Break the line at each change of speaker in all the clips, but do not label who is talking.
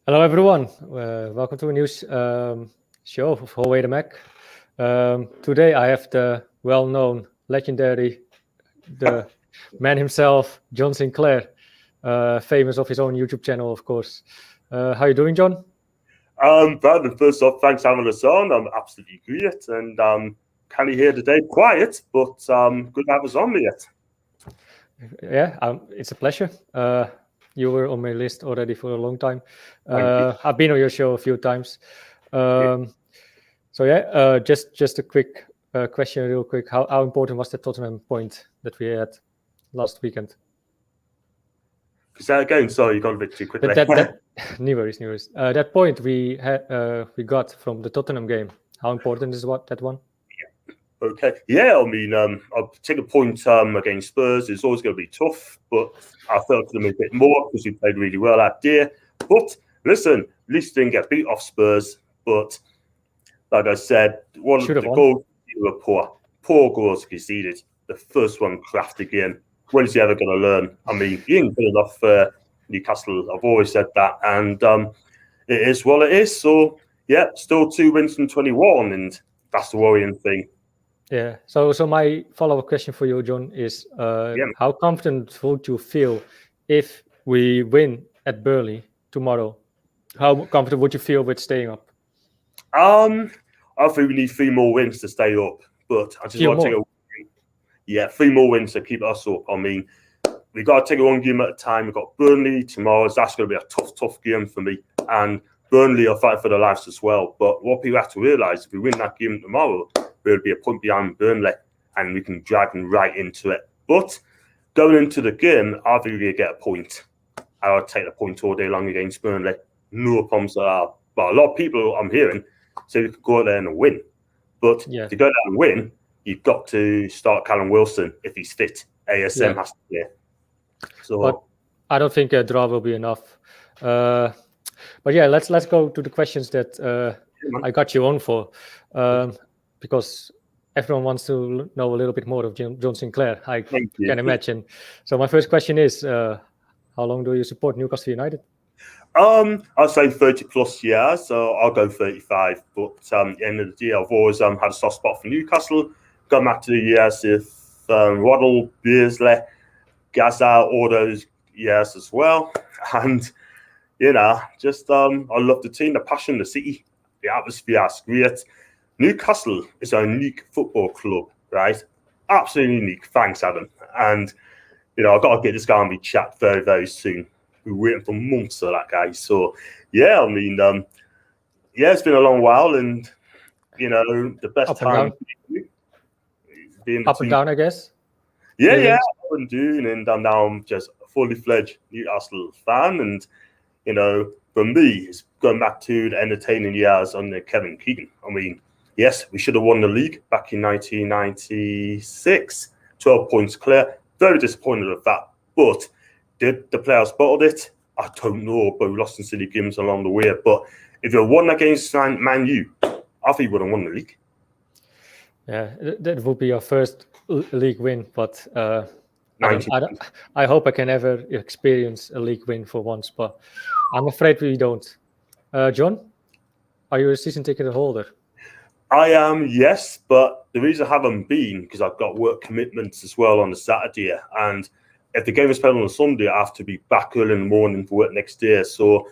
Hello, everyone. Welcome to a new show of Howay The Mag. Today, I have the well-known, legendary, the man himself, John Sinclair, famous of his own YouTube channel, of course. How you doing, John?
Brandon, first off, thanks for having us on. I'm absolutely great, and can you hear today? Quiet, but good to have us on, mate.
Yeah, it's a pleasure. You were on my list already for a long time.
Thank you.
I've been on your show a few times. So yeah, just a quick question, real quick. How important was the Tottenham point that we had last weekend?
Say that again. Sorry, you got a bit too quickly.
No worries. That point we got from the Tottenham game. How important is that one?
Okay. Yeah, I mean, I'll take a point against Spurs. It's always going to be tough, but I felt them a bit more because we played really well that day. But listen, at least didn't get beat off Spurs. But like I said, one of the goals were poor goals conceded. The first one craft again. When is he ever going to learn? I mean, he ain't good enough for Newcastle. I've always said that, and it is what it is. So yeah, still 2 wins from 21, and that's the worrying thing.
Yeah. So my follow-up question for you, John, is how confident would you feel if we win at Burnley tomorrow? How confident would you feel with staying up?
I think we need 3 more wins to stay up, but I just want to take 3 more wins to keep us up. I mean, we got to take it one game at a time. We've got Burnley tomorrow. That's going to be a tough game for me, and Burnley are fighting for their lives as well. But what people have to realise, if we win that game tomorrow, we'll be a point behind Burnley, and we can drag them right into it. But going into the game, I think we're going to get a point. I'll take the point all day long against Burnley. No problems at all. But a lot of people I'm hearing say we could go out there and win. But to go there and win, you've got to start Callum Wilson if he's fit. ASM has to be there. So,
but I don't think a draw will be enough. But yeah, let's go to the questions that I got you on for. Because everyone wants to know a little bit more of John Sinclair, I can imagine. So my first question is, how long do you support Newcastle United?
I'd say 30 plus years, so I'll go 35. But at the end of the day, I've always had a soft spot for Newcastle. Going back to the years with Waddle, Beardsley, Gaza, all those years as well. And, just I love the team, the passion, the city, the atmosphere is great. Newcastle is a unique football club, right? Absolutely unique. Thanks, Adam. And, I've got to get this guy on my chat very, very soon. We're waiting for months for that guy. So, yeah, I mean, it's been a long while. And, the best
up
time.
Being up and down, I guess.
Yeah, up and down. And now I'm just a fully fledged Newcastle fan. And, for me, it's going back to the entertaining years under Kevin Keegan. I mean, yes, we should have won the league back in 1996, 12 points clear. Very disappointed with that. But did the players bottled it? I don't know, but we lost in silly games along the way. But if you won against Man U, I think you would have won the league.
Yeah, that would be your first league win. But I hope I can ever experience a league win for once. But I'm afraid we don't. John, are you a season ticket holder?
I am, yes, but the reason I haven't been because I've got work commitments as well on the Saturday, and if the game is played on a Sunday, I have to be back early in the morning for work next day. So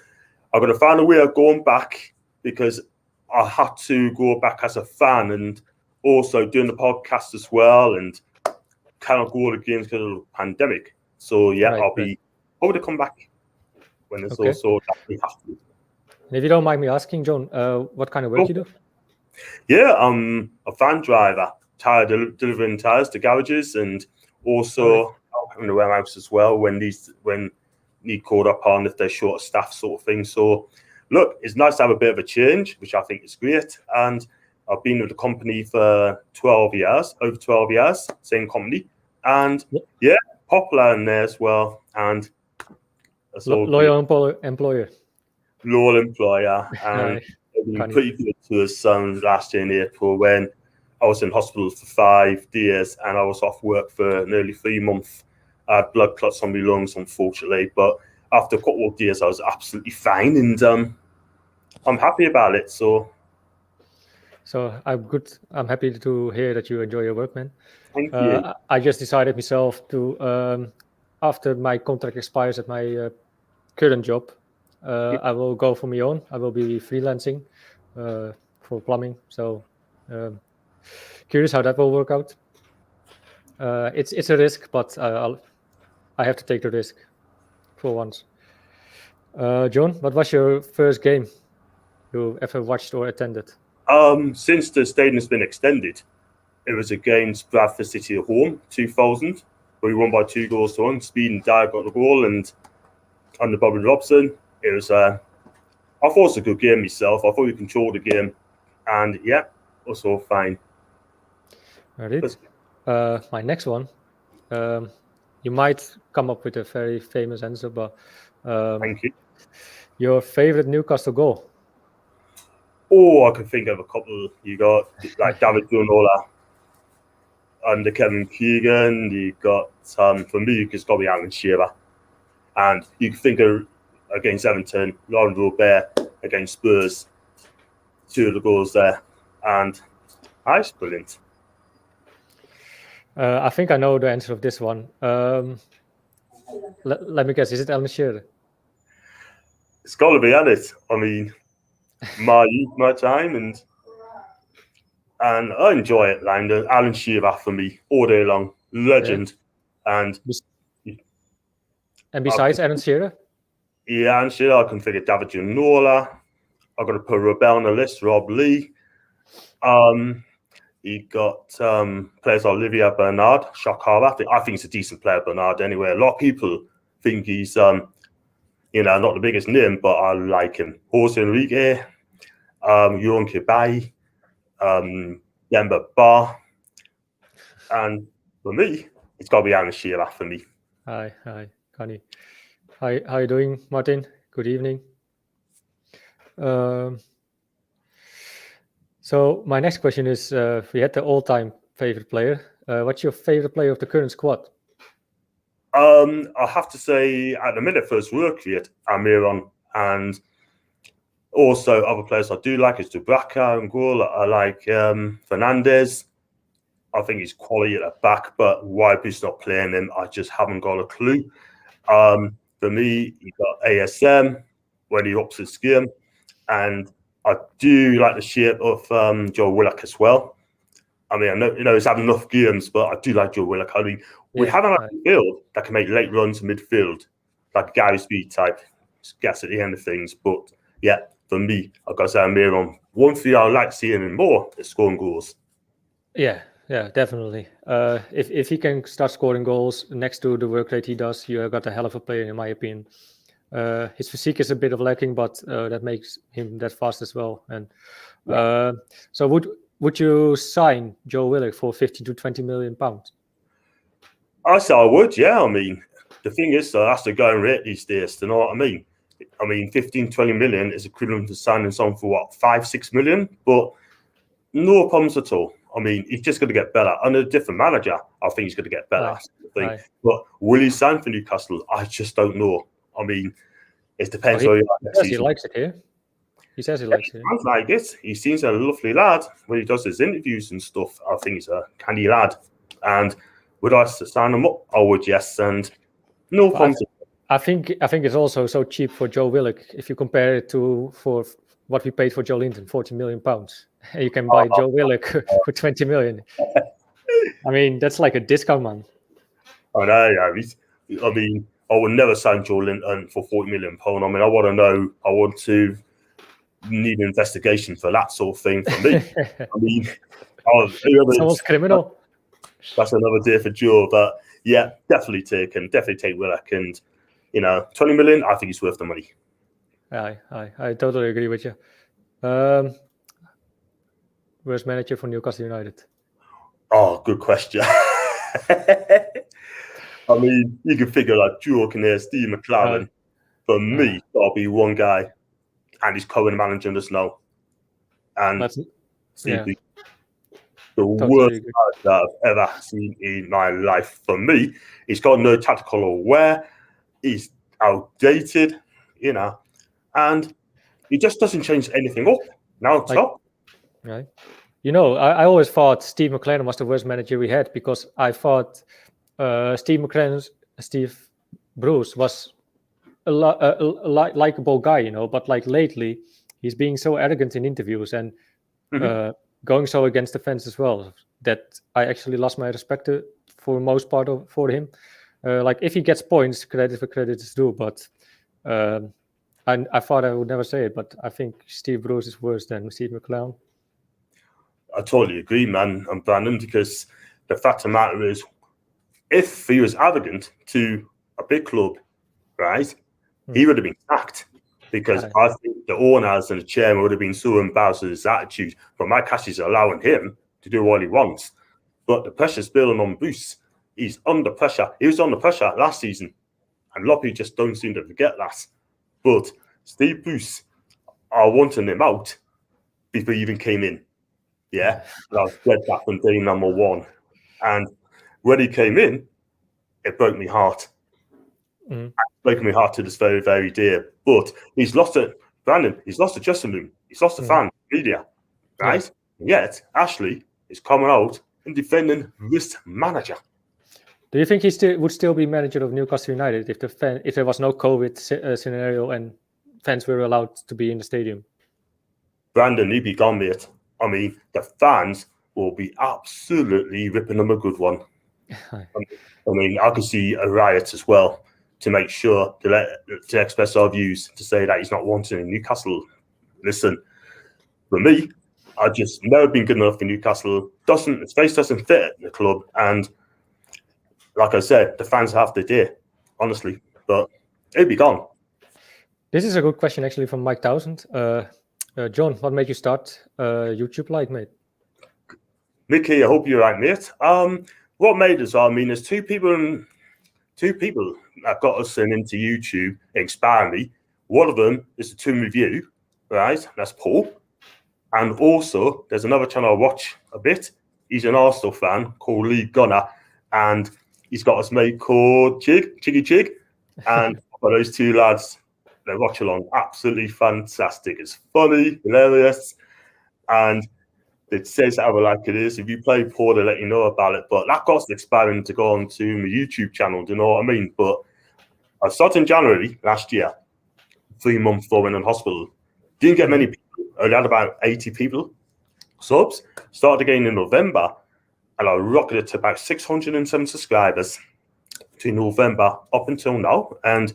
I'm going to find a way of going back because I had to go back as a fan and also doing the podcast as well, and cannot go to the games because of the pandemic. So I'll be hoping to come back when it's also that we have to.
And if you don't mind me asking, John, what kind of work you do?
Yeah, I'm a van driver, delivering tires to garages, and also in the warehouse as well when need called up on if they're short of staff sort of thing. So look, it's nice to have a bit of a change, which I think is great. And I've been with the company for 12 years, over 12 years, same company. And popular in there as well. And
loyal employer.
Loyal employer. And they've been pretty good to us last year in April when I was in hospital for 5 days and I was off work for nearly 3 months. I had blood clots on my lungs, unfortunately. But after a couple of years, I was absolutely fine, and I'm happy about it. So
I'm good. I'm happy to hear that you enjoy your work, man.
Thank you.
I just decided myself to, after my contract expires at my current job, I will go for my own. I will be freelancing for plumbing. So curious how that will work out. It's a risk, but I have to take the risk for once. John, what was your first game you ever watched or attended?
Since the stadium has been extended, it was against Bradford City at home, 2000. We won by 2-1. Speed and Dyer got the goal, and under Bobby Robson, it was. I thought it was a good game myself. I thought we controlled the game, and yeah, it was all fine.
All right. My next one, you might come up with a very famous answer, but
Thank you.
Your favorite Newcastle goal?
Oh, I can think of a couple. You got like David Dunola under Kevin Keegan. You got for me, it's got to be Alan Shearer, and you can think of against Everton, Lauren Robert against Spurs. 2 of the goals there, and that's brilliant.
I think I know the answer of this one. Let me guess. Is it Alan Shearer?
It's got to be at it. I mean, my youth, my time, and I enjoy it. Like Alan Shearer for me all day long, legend. Yeah.
And besides Alan Shearer?
Yeah, Alan Shearer. I can think of David Ginola. I've got to put Rebel on the list. Rob Lee. You got players like Olivier Bernard, shock horror. I think he's a decent player, Bernard. Anyway, a lot of people think he's not the biggest name, but I like him. Jose Enrique, Yoran Kibai, Demba Ba, and for me, it's got to be Alan Shearer for me.
Hi, Connie. Hi, how are you doing, Martin? Good evening. So my next question is, we had the all-time favorite player. What's your favorite player of the current squad?
I have to say, at the minute, first work rate, Almiron, and also other players I do like is Dubraka and goal. I like Fernandez. I think he's quality at the back, but why he's not playing him, I just haven't got a clue. For me, you got ASM when he ups his game, and I do like the shape of Joe Willock as well. I mean, I know he's had enough games, but I do like Joe Willock. I mean, we haven't had a midfield that can make late runs in midfield, like Gary Speed type, gets at the end of things. But yeah, for me, I've got to say Almiron. One thing I like seeing him more is scoring goals.
Yeah, definitely. If he can start scoring goals next to the work rate he does, you have got a hell of a player, in my opinion. His physique is a bit of lacking, but that makes him that fast as well. And so would you sign Joe Willock for 15 to 20 million pounds?
I say I would, yeah. I mean, the thing is, that's the going rate these days. You know what I mean? I mean, 15, 20 million is equivalent to signing someone for what, 5, 6 million? But no problems at all. I mean, he's just going to get better. Under a different manager, I think he's going to get better. But will he sign for Newcastle? I just don't know. I mean, it depends.
He says he likes it here. He says he likes it.
Sounds like it. He seems a lovely lad when he does his interviews and stuff. I think he's a candy lad. And would I sign him up? I would, yes. And no problems.
I think it's also so cheap for Joe Willock if you compare it to for what we paid for Joe Linton, 40 million pounds. And you can buy Joe Willock for 20 million. I mean, that's like a discount, man.
I know, yeah. I mean, I would never sign Joe Linton for 40 million pounds. I mean, I want to need an investigation for that sort of thing for me. I mean,
it's almost criminal.
That's another day for Joe, but yeah, definitely take Willock, and 20 million. I think he's worth the money.
I totally agree with you. Worst manager for Newcastle United?
Oh, good question. I mean, you can figure like Joe Kinnear, Steve McLaren. For me, that'll be one guy, and he's current manager just now. And the worst that I've ever seen in my life. For me, he's got no tactical aware. outdated, and he just doesn't change anything up. Now top.
Right. I always thought Steve McLaren was the worst manager we had, because I thought Steve Bruce was a likable guy, but like lately he's being so arrogant in interviews and going so against the fans as well, that I actually lost my respect for most part for him. Like if he gets points, credit for credit is due, but I thought I would never say it, but I think Steve Bruce is worse than Steve McLaren.
I totally agree, man, and Brandon, because the fact of the matter is, if he was arrogant to a big club, right, he would have been sacked, because I think the owners and the chairman would have been so embarrassed with his attitude. But Mike Ashley's allowing him to do what he wants. But the pressure's building on Bruce. He's under pressure. He was under pressure last season, and a lot of people just don't seem to forget that. But Steve Bruce are wanting him out before he even came in. Yeah, and I was dead back from day number one. And when he came in, it broke my heart. It broke my heart to this very, very day. But he's lost it, Brandon. He's lost the dressing room. He's lost the fan, media, right? Yeah. Yet Ashley is coming out and defending this manager.
Do you think he would still be manager of Newcastle United if there was no COVID scenario and fans were allowed to be in the stadium?
Brandon, he'd be gone, mate. I mean, the fans will be absolutely ripping him a good one. I mean, I could see a riot as well to make sure to express our views, to say that he's not wanted in Newcastle. Listen, for me, I've just never been good enough for Newcastle. His face doesn't fit the club, and like I said, the fans have the day, honestly. But it'd be gone.
This is a good question, actually, from Mike 1000. John, what made you start YouTube Live, mate?
Mickey, I hope you're right, mate. What made us? I mean, there's two people that got us into YouTube, inspired me. One of them is the Toon Review, right? That's Paul. And also, there's another channel I watch a bit. He's an Arsenal fan called Lee Gunner, and he's got us mate called Chiggy Chig. And for those two lads, they watch along, absolutely fantastic. It's funny, hilarious, and it says how like it is. If you play Paul, they'll let you know about it. But that got us inspiring to go on to my YouTube channel. Do you know what I mean? But I started in January last year, 3 months before I went in hospital. Didn't get many people. I only had about 80 people subs. Started again in November, and I rocketed to about 607 subscribers between November up until now. And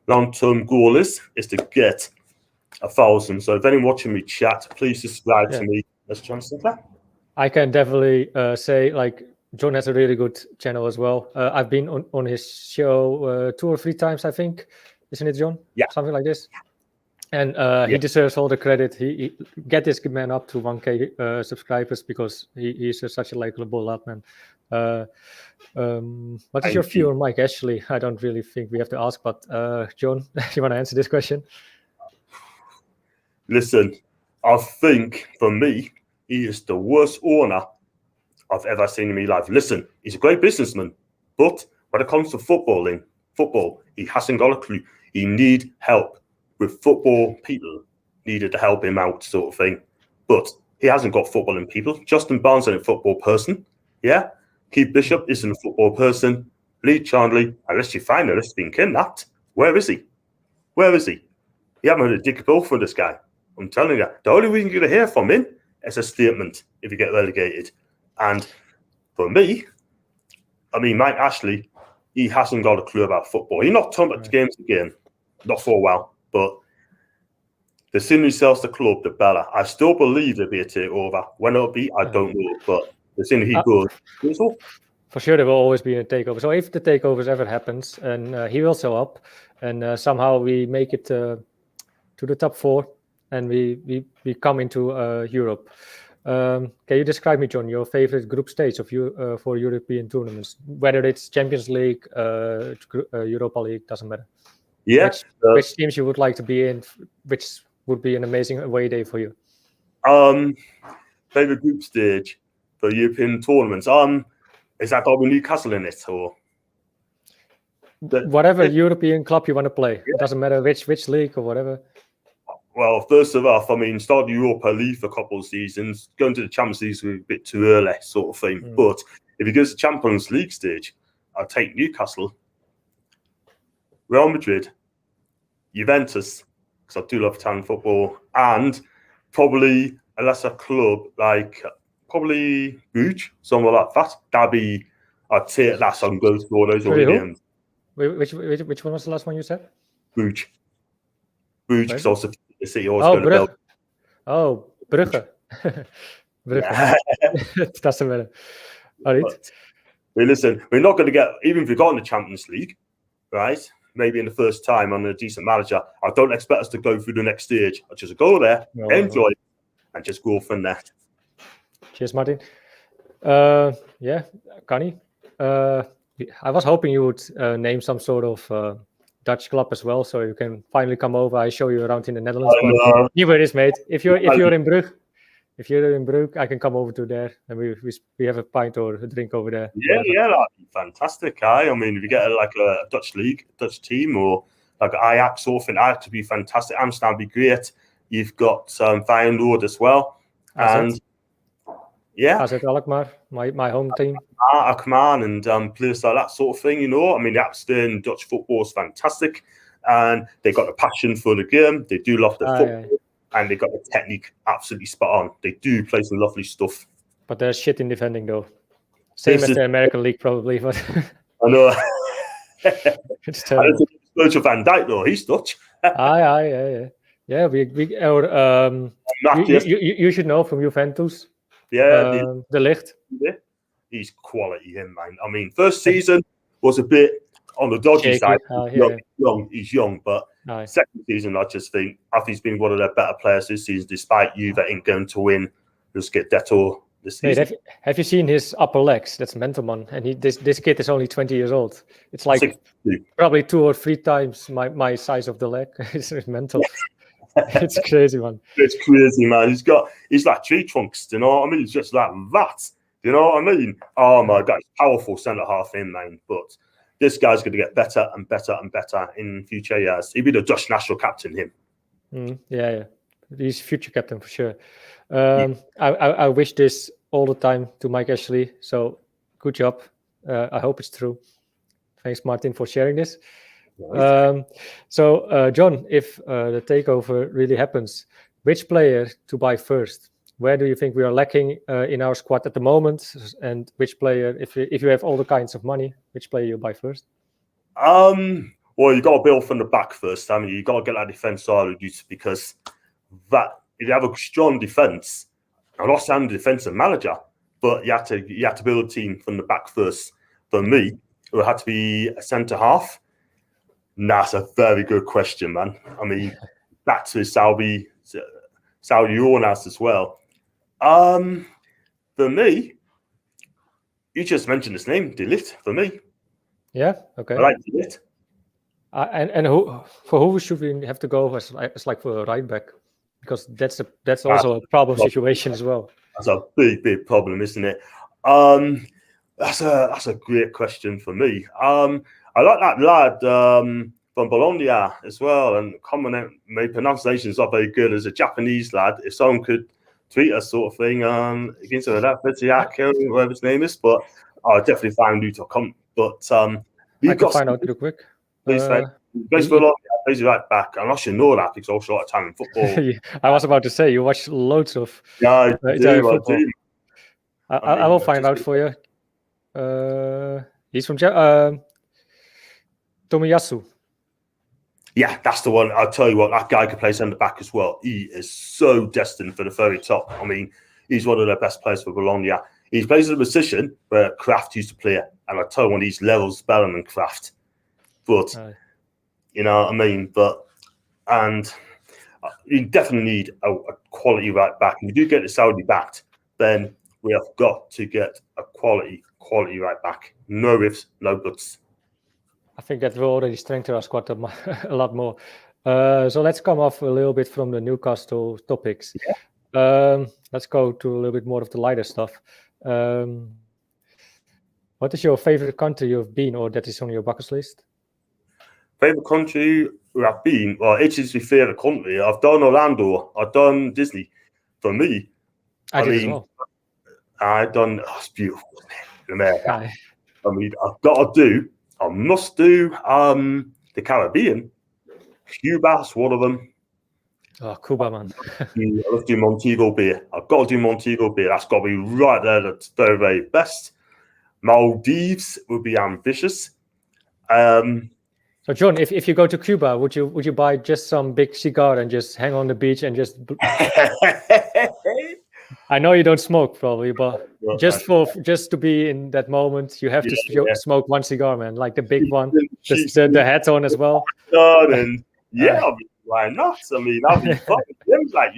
long-term goal is to get 1,000. So if anyone watching me chat, please subscribe to me. That's John Sinclair.
I can definitely say, like, John has a really good channel as well. I've been on his show 2 or 3 times, I think. Isn't it, John?
Yeah.
Something like this. And he deserves all the credit. He get this man up to 1K subscribers, because he's such a likable lad, man. What is your view on Mike Ashley? I don't really think we have to ask, but John, you want to answer this question?
Listen, I think for me, he is the worst owner I've ever seen in my life. Listen, he's a great businessman, but when it comes to football, he hasn't got a clue. He need help with football. People needed to help him out, sort of thing. But he hasn't got footballing people. Justin Barnes isn't a football person. Yeah. Keith Bishop isn't a football person. Lee Chandley, unless you find him, has been kidnapped. Where is he? Where is he? You haven't heard a dick bill for this guy. I'm telling you. The only reason you're going to hear from him is a statement if you get relegated. And for me, I mean, Mike Ashley, he hasn't got a clue about football. He's not talking about the games again. Not for a while. But the sooner he sells the club, the better. I still believe there'll be a takeover. When it'll be, I don't know. But the sooner he goes,
for sure there will always be a takeover. So if the takeovers ever happens, and he will sell up, and somehow we make it to the top 4, and we come into Europe. Can you describe me, John, your favorite group stage for European tournaments? Whether it's Champions League, Europa League, doesn't matter.
Yeah.
Which teams you would like to be in? Which would be an amazing away day for you?
Favorite group stage for European tournaments. Is that got Newcastle in it, or?
whatever European club you want to play. Yeah. It doesn't matter which league or whatever.
Well, first of all, I mean, started the Europa League for a couple of seasons. Going to the Champions League was a bit too early, sort of thing. But if he goes to Champions League stage, I'll take Newcastle, Real Madrid, Juventus, because I do love Italian football, and probably a lesser club like probably Bruges, something like that. That'd be, I'd say that's on goes for those already.
Which one was the last one you said?
Bruges, because also the city always
going to build. Oh, Brugge. Brugge. It doesn't matter. All right.
But listen, we're not going to get, even if we got in the Champions League, right? Maybe in the first time on a decent manager, I don't expect us to go through the next stage. I'll just go there, enjoy it, and just go from there.
Cheers, Martin. Yeah, Connie. I was hoping you would name some sort of Dutch club as well, so you can finally come over. I show you around in the Netherlands. Here it is, mate. If you're in Brugge, I can come over to there, and we have a pint or a drink over there.
Yeah, that'd be fantastic. I mean, if you get like a Dutch league, Dutch team, or like Ajax or something, Ajax would be fantastic. Amsterdam would be great. You've got Feyenoord as well, and
AZ Alkmaar, my home team.
Alkmaar and players like that sort of thing. You know, I mean, the atmosphere in Dutch football is fantastic, and they got a passion for the game. They do love the football. And they got the technique absolutely spot on. They do play some lovely stuff.
But they're shit in defending, though. Same as the American League, probably. But
I know.
It's terrible.
Virgil van Dijk, though, he's Dutch.
Yeah. You should know from Juventus.
Yeah,
De Ligt.
He's quality, him, man. I mean, first season was a bit on the dodgy side. He's young, but second season, I think he's been one of their better players this season, despite Juve ain't going to win. Just get Detto this season.
Mate, have you seen his upper legs? That's mental, man. And this kid is only 20 years old. It's like 62. Probably 2 or 3 times my size of the leg. It's mental. It's crazy, man.
It's crazy, man. He's like tree trunks, you know what I mean? He's just like that. You know what I mean? Oh my God, powerful centre half in, man. But this guy's going to get better and better and better in future years. He'll be the Dutch national captain, him.
Yeah. He's future captain for sure. I wish this all the time to Mike Ashley. So good job. I hope it's true. Thanks, Martin, for sharing this. So, John, if the takeover really happens, which player to buy first? Where do you think we are lacking in our squad at the moment? And which player, if you have all the kinds of money, which player you buy first?
Well, you got to build from the back first. I mean, you got to get that defense started, because if you have a strong defense, I'm not saying defensive manager, but you have to build a team from the back first. For me, it would have to be a centre half. That's a very good question, man. I mean, back to Saudi Jonas as well. For me, you just mentioned his name, De Ligt, for me.
Yeah, okay.
I like De Ligt.
And who should we have to go as like for a right back? Because that's also a problem situation as well.
That's a big problem, isn't it? That's a great question for me. I like that lad from Bologna as well, and my pronunciation is not very good as a Japanese lad. If someone could tweet us sort of thing against that whatever his name is, but I'll definitely find you to come. But
I can find out real quick.
Please, plays for Bologna, plays right back. I'm not sure know that because I also like Italian football.
I was about to say you watch loads of
Italian football.
I will find out for you. He's from Tomiyasu.
Yeah, that's the one. I'll tell you what, that guy can play centre back as well. He is so destined for the very top. I mean, he's one of the best players for Bologna. He plays in a position where Kraft used to play, and I tell you when he's levels better than Kraft. But you know what I mean. And you definitely need a quality right back. If you do get the Saudi backed, then we have got to get a quality right back. No ifs, no buts.
I think that will already strengthen our squad a lot more. So let's come off a little bit from the Newcastle topics. Yeah. Let's go to a little bit more of the lighter stuff. What is your favorite country you've been or that is on your bucket list?
Favorite country where I've been? Well, it is my favorite country. I've done Orlando. I've done Disney. For me,
I did as well.
I've done. Oh, it's beautiful, America. I mean, I must do the Caribbean. Cuba's one of them.
Oh, Cuba, man.
I love doing Montego Bay. I've got to do Montego Bay. That's got to be right there. That's very, very best. Maldives would be ambitious.
So, John, if you go to Cuba, would you buy just some big cigar and just hang on the beach and just? I know you don't smoke, probably, but just to be in that moment, you have to smoke one cigar, man, like the big one, the hat on as well.
And why not? I mean, I'll be fun. Like,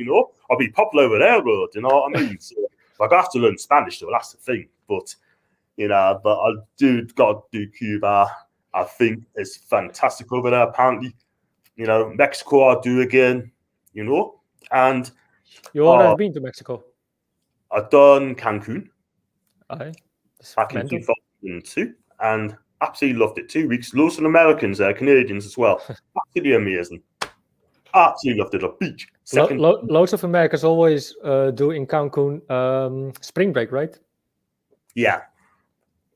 I'll be popular over there, road. You know what I mean? So, I have to learn Spanish, though. That's the thing. But I got to do Cuba. I think it's fantastic over there. Apparently, Mexico I'll do again. And
you already been to Mexico?
I've done Cancun.
Back
in 2002, and absolutely loved it. 2 weeks. Loads of Americans there, Canadians as well. Absolutely amazing. Absolutely loved it. The beach.
Loads of Americans always do in Cancun spring break, right?
Yeah.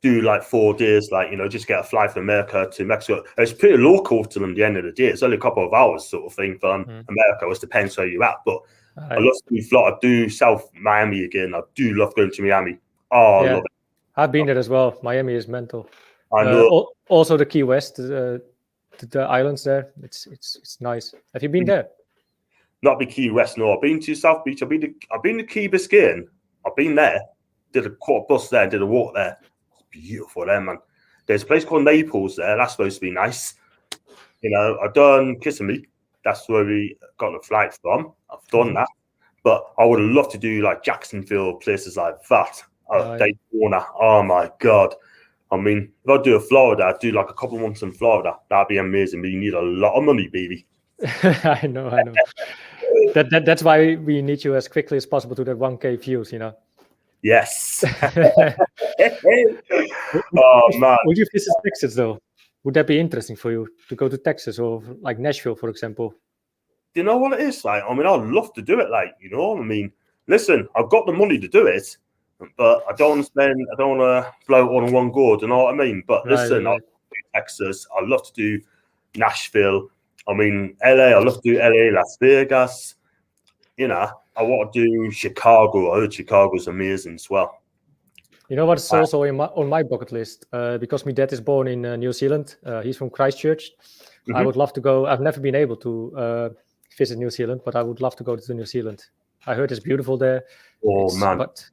Do like 4 days, just get a flight from America to Mexico. It's pretty local to them at the end of the day. It's only a couple of hours sort of thing from America. It depends where you're at. But I love to do Florida. I do South Miami again. I do love going to Miami. Oh, I love it.
I've been there as well. Miami is mental.
I know.
Also the Key West, the islands there. It's nice. Have you been there?
Not the Key West, no. I've been to South Beach. I've been to Key Biscayne. I've been there. Did a quarter bus there. Did a walk there. It's beautiful there, man. There's a place called Naples there. That's supposed to be nice. I've done Kissimmee. That's where we got the flight from. I've done that. But I would love to do like Jacksonville, places like that. Daytona. Oh my God. I mean, if I do a Florida, I'd do like a couple months in Florida. That'd be amazing. But you need a lot of money, baby.
I know. That's why we need you as quickly as possible to that 1K views,
Yes. Oh man.
Would you visit Texas though? Would that be interesting for you to go to Texas or like Nashville, for example?
Do you know what it is like? I mean, I'd love to do it. I mean, listen, I've got the money to do it, but I don't want to blow it all in one go. Do you know what I mean? But listen, I'll do Texas. I'd love to do Nashville. I mean, LA. I'd love to do LA, Las Vegas. I want to do Chicago. I heard Chicago's amazing as well.
You know what's also on my bucket list? Because my dad is born in New Zealand. He's from Christchurch. I would love to go. I've never been able to visit New Zealand, but I would love to go to New Zealand. I heard it's beautiful there.
Man.
But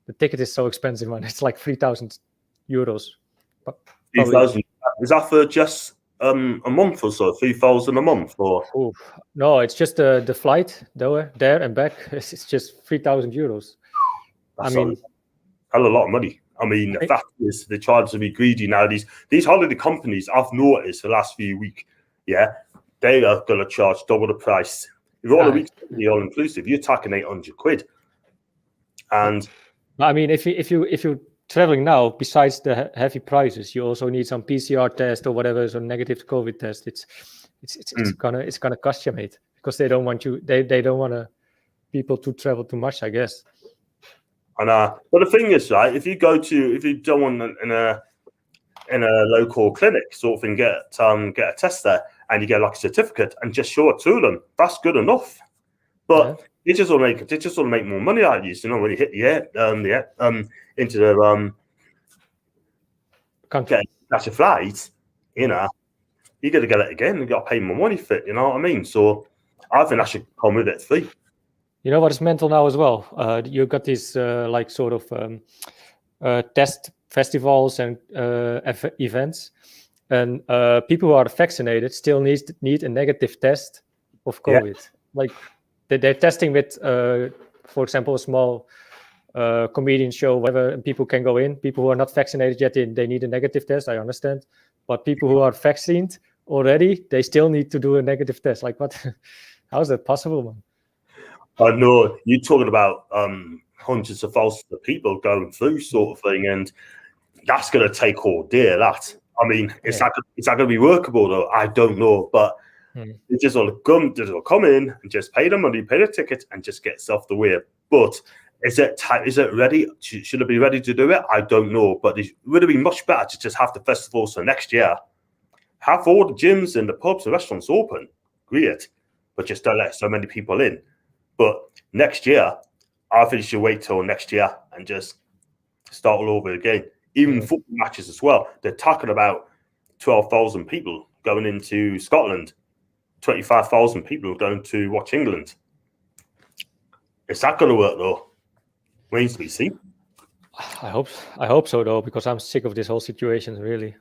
the ticket is so expensive, man. It's like 3,000 euros.
3,000. Is that for just a month or so? 3,000 a month? Or?
No, it's just the flight there and back. It's just 3,000 euros.
That's a lot of money. I mean, the fact is they try to be greedy now. These holiday companies, I've noticed the last few weeks, they are going to charge double the price. If all the weeks all inclusive, you're talking 800 quid. And
I mean, if you're traveling now, besides the heavy prices, you also need some PCR test or whatever, some negative COVID test. It's gonna cost you, mate, because they don't want you. They don't want people to travel too much, I guess.
And but the thing is, right, if you don't want in a local clinic sort of thing, get a test there, and you get like a certificate and just show it to them, that's good enough. But they just want to make more money out of you. So, when you hit into the that's your flight, you got to get it again. You got to pay more money for it. You know what I mean? So, I think that should come with it free.
You know what is mental now as well? You got these sort of test festivals and events, and people who are vaccinated still need a negative test of COVID. Like they're testing with, for example, a small comedian show, whatever, and people can go in. People who are not vaccinated yet, they need a negative test. I understand, but people who are vaccinated already, they still need to do a negative test. Like what? How is that possible, man?
I know you're talking about hundreds of thousands of people going through sort of thing, and that's going to take all day. That I mean, it's not going to be workable though. I don't know, but they just will come in and just pay the money, pay the ticket, and just get off the way. But is it ready? Should it be ready to do it? I don't know, but it would have been much better to just have the festivals for next year. Have all the gyms and the pubs and restaurants open, great, but just don't let so many people in. But next year, I think you should wait till next year and just start all over again. Even football matches as well. They're talking about 12,000 people going into Scotland, 25,000 people going to watch England. Is that going to work though? Remains to be seen.
I hope so though, because I'm sick of this whole situation. Really.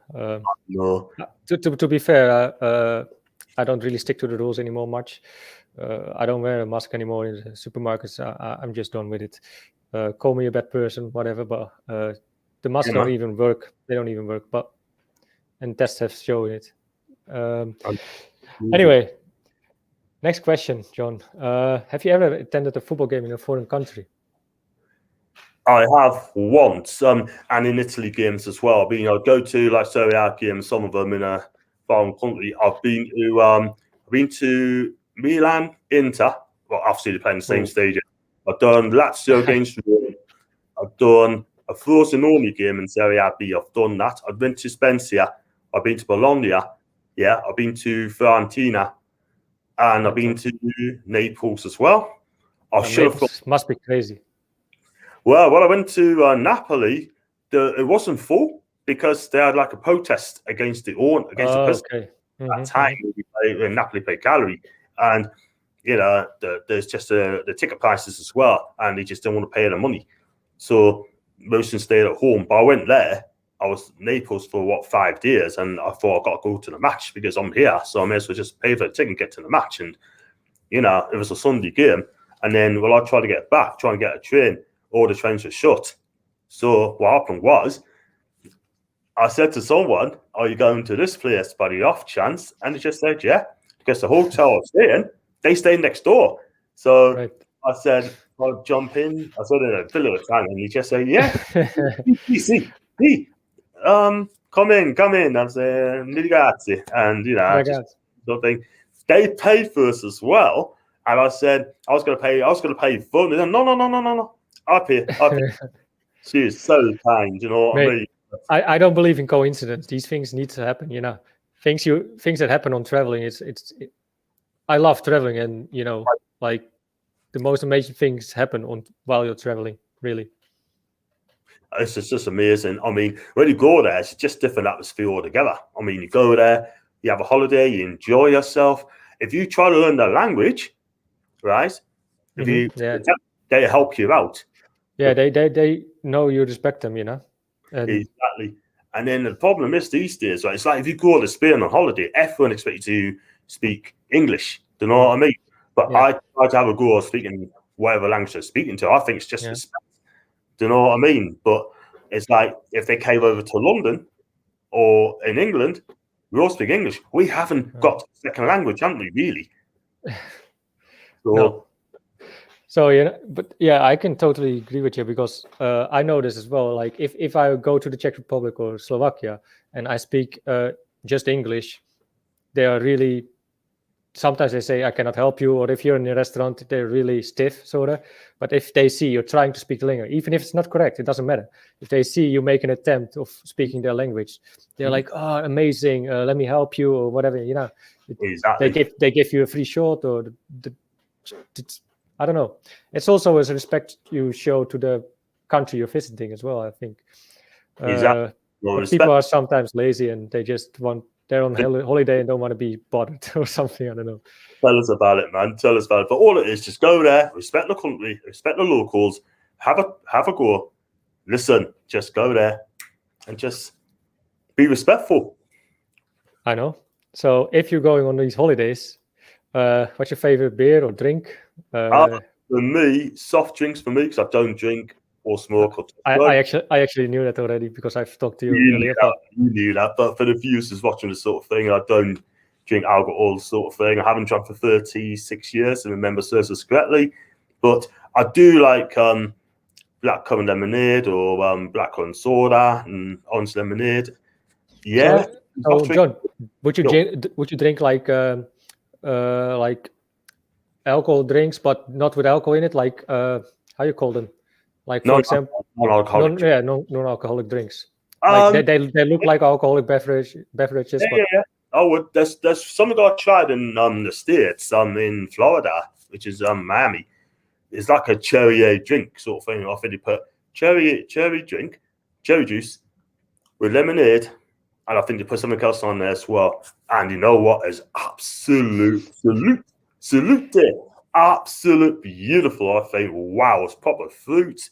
No.
To be fair, I don't really stick to the rules anymore much. I don't wear a mask anymore in the supermarkets. I'm just done with it. Call me a bad person, whatever, but the masks don't even work. They don't even work, and tests have shown it. Anyway, next question, John. Have you ever attended a football game in a foreign country?
I have once, and in Italy games as well. I'd go to like Serie A games, some of them in a foreign country. I've been to Milan, Inter. Well, obviously they play in the same stadium. I've done Lazio against Rome. I've done a Frosinone game in Serie A B. I've done that. I've been to Spezia. I've been to Bologna. Yeah, I've been to Fiorentina, and I've been to Naples as well.
Must be crazy.
Well, when I went to Napoli, it wasn't full because they had like a protest against the president.
Okay.
At that time, when Napoli played Gallery, and there's just the ticket prices as well, and they just didn't want to pay the money, so most of them stayed at home. But I went there. I was in Naples for 5 days, and I thought I got to go to the match because I'm here, so I may as well just pay for the ticket and get to the match. And it was a Sunday game, and then I tried to get back, try and get a train. All the trains were shut. So what happened was, I said to someone, "Are you going to this place by the off chance?" And they just said, "Yeah," because the hotel I was staying, they stayed next door. So I said, "I'll jump in." I said, "In a villa at the time," and he just said, "Yeah, come in." I said, "Grazie," and something. They paid for us as well, and I said I was going to pay full. And no. I pay. She is so kind, you know what I mean?
I don't believe in coincidence. These things need to happen, Things that happen on traveling. I love traveling, and like the most amazing things happen while you're traveling. Really,
it's just amazing. I mean, when you go there, it's just different atmosphere altogether. I mean, you go there, you have a holiday, you enjoy yourself. If you try to learn the language, right? They help you out.
Yeah, they know you respect them,
Exactly. And then the problem is these days, right? It's like if you go to Spain on holiday, everyone expects you to speak English. Do you know what I mean? But I try to have a go of speaking whatever language they're speaking to. I think it's just respect. Do you know what I mean? But it's like if they came over to London or in England, we all speak English. We haven't got a second language, haven't we, really? So,
no. So I can totally agree with you because I know this as well. Like if I go to the Czech Republic or Slovakia and I speak just English, they are really. Sometimes they say I cannot help you, or if you're in a restaurant, they're really stiff, sort of. But if they see you're trying to speak the language, even if it's not correct, it doesn't matter. If they see you make an attempt of speaking their language, they're like, "Oh, amazing! Let me help you," or whatever.
Exactly.
They give you a free shot, or I don't know. It's also as a respect you show to the country you're visiting as well, I think.
Exactly.
People are sometimes lazy and they just they're on holiday and don't want to be bothered or something. I don't know.
Tell us about it, man. Tell us about it. But all it is, just go there, respect the country, respect the locals, have a go. Listen, just go there and just be respectful.
I know. So if you're going on these holidays, what's your favorite beer or drink?
For me, soft drinks for me because I don't drink or smoke.
I actually knew that already because I've talked to you earlier.
You knew that, but for the viewers who's watching this sort of thing, I don't drink alcohol sort of thing. I haven't drunk for 36 years, and remember serves us correctly. But I do like black currant lemonade or black currant soda and orange lemonade. Yeah.
So John, would you drink like alcohol drinks, but not with alcohol in it? Like how you call them? Like for example, non-alcoholic drinks. Like they look like alcoholic beverages.
Yeah. Oh, there's something I tried in the States, in Florida, which is Miami. It's like a cherry drink sort of thing. I think they put cherry juice with lemonade, and I think they put something else on there as well. And you know what is absolute beautiful. I think, wow, it's proper fruit.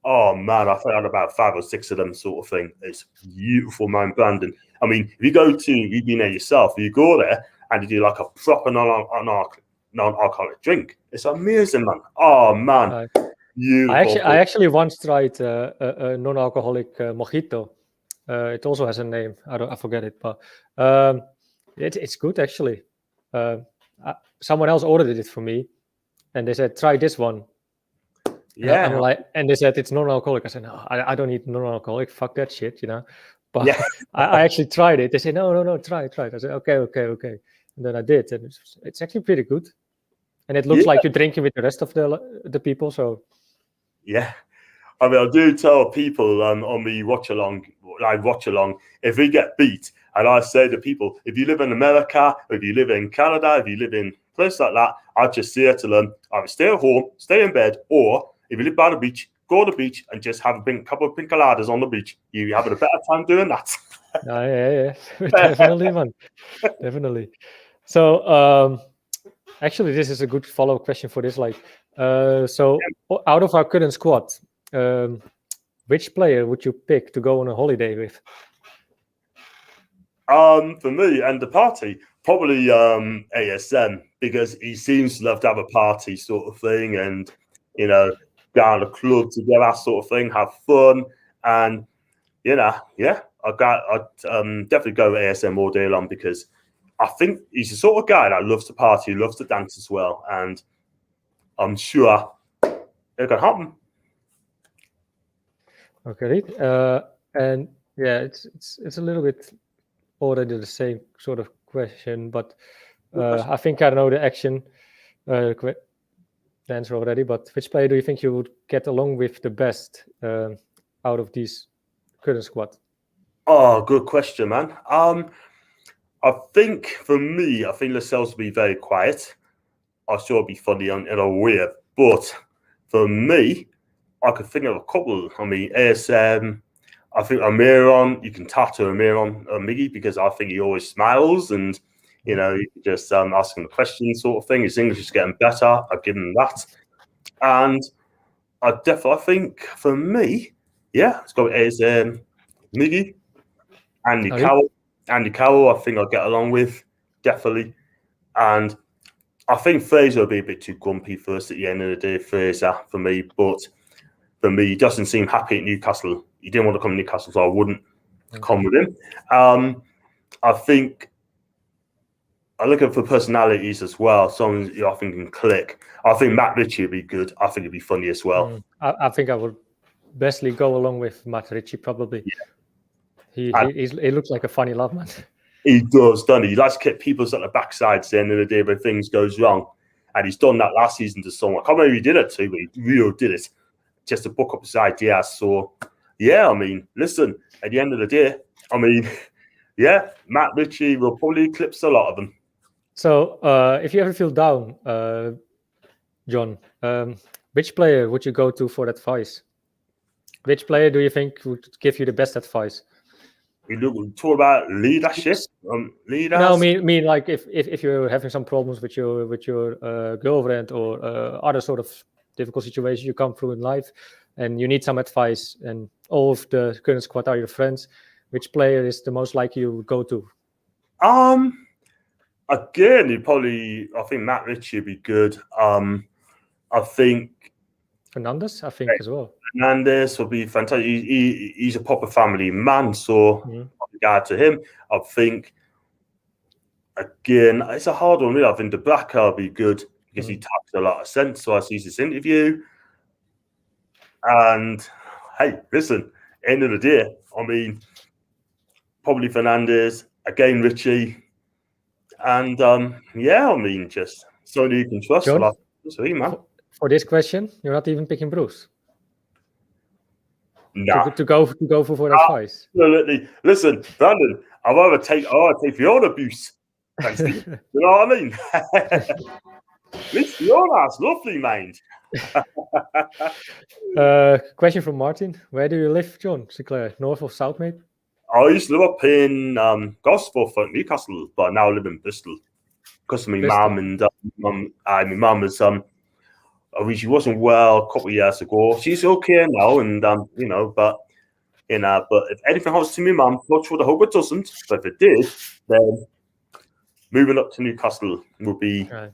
Oh man, I found about 5 or 6 of them sort of thing. It's beautiful, man, Brandon. I mean, if you go to, you've been there yourself, you go there and you do like a proper non-alcoholic drink. It's amazing, man. Oh man, beautiful.
I actually once tried a non-alcoholic mojito. It also has a name. I forget it, but it's good actually. Someone else ordered it for me, and they said, "Try this one."
Yeah.
And they said it's non-alcoholic. I said, "No, I don't need non-alcoholic. Fuck that shit, you know." But I actually tried it. They said, "No, try it." I said, "Okay." And then I did, and it's actually pretty good. And it looks like you're drinking with the rest of the people. So
yeah, I mean, I do tell people on the watch along, if we get beat, and I say to people, if you live in America, if you live in Canada, if you live in places like that, I just say to them, either stay at home, stay in bed, or if you live by the beach, go to the beach and just have a couple of pina coladas on the beach. You're having a better time doing that.
Yeah, definitely, man, definitely. So actually, this is a good follow-up question for this. Like, so out of our current squad, which player would you pick to go on a holiday with?
For me and the party, probably ASM, because he seems to love to have a party sort of thing, and down the club together, that sort of thing, have fun, and I'd definitely go with ASM all day long, because I think he's the sort of guy that loves to party, loves to dance as well, and I'm sure it can happen.
Okay, and yeah, it's a little bit already the same sort of question, but I think I know the answer already. But which player do you think you would get along with the best out of these current squad?
Oh, good question, man. I think for me, I think Lascelles will be very quiet. I'm sure it'll be funny in a way, but for me, I could think of a couple. I mean, ASM. I think Amiron, you can tattoo Amiron Miggy, because I think he always smiles, and you just ask him a question sort of thing. His English is getting better. I'll give him that. And I think for me, it's got ASM, Miggy, Andy Cowell. Andy Cowell, I think I'll get along with, definitely. And I think Fraser will be a bit too grumpy for us at the end of the day, Fraser, for me. But for me, he doesn't seem happy at Newcastle. He didn't want to come to Newcastle, so I wouldn't come with him. I think I'm looking for personalities as well. Someone I think can click. I think Matt Ritchie would be good. I think it'd be funny as well.
I think I would bestly go along with Matt Ritchie, probably. Yeah. He looks like a funny love man.
He does, doesn't he? He likes to get people at the backside at the end of the day when things goes wrong. And he's done that last season to someone. I can't remember who he did it to, but he really did it just to book up his ideas. So, yeah, I mean, listen, at the end of the day, I mean, yeah, Matt Ritchie will probably eclipse a lot of them.
So, if you ever feel down, John, which player would you go to for advice? Which player do you think would give you the best advice?
We talk about leadership. Leaders.
No, I mean, like if you're having some problems with your girlfriend or other sort of difficult situations you come through in life, and you need some advice, and all of the current squad are your friends, which player is the most likely you would go to?
Again, I think Matt Ritchie would be good. I think
Fernandes, I think, as well.
Fernandes will be fantastic. He's a proper family man, so with regard to him, I think, again, it's a hard one, really. I think the Black will be good because he talks a lot of sense. So I see this interview. And, hey, listen, end of the day, I mean, probably Fernandes, again Richie, and yeah, I mean, just somebody you can trust.
John,
sweet, man.
For this question, you're not even picking Bruce.
No.
To go for advice.
Absolutely. Listen, Brandon, I'd rather take your abuse. Thanks, Steve. You know what I mean? It's your ass, lovely mind.
Question from Martin: where do you live, John Sinclair? North or south, mate?
I used to live up in Gosforth, Newcastle, but I now live in Bristol because my mum and my mum was she wasn't well a couple of years ago. She's okay now, and you know, but if anything happens to me, mum, touch wood, I hope it doesn't. But if it did, then moving up to Newcastle would be. Right.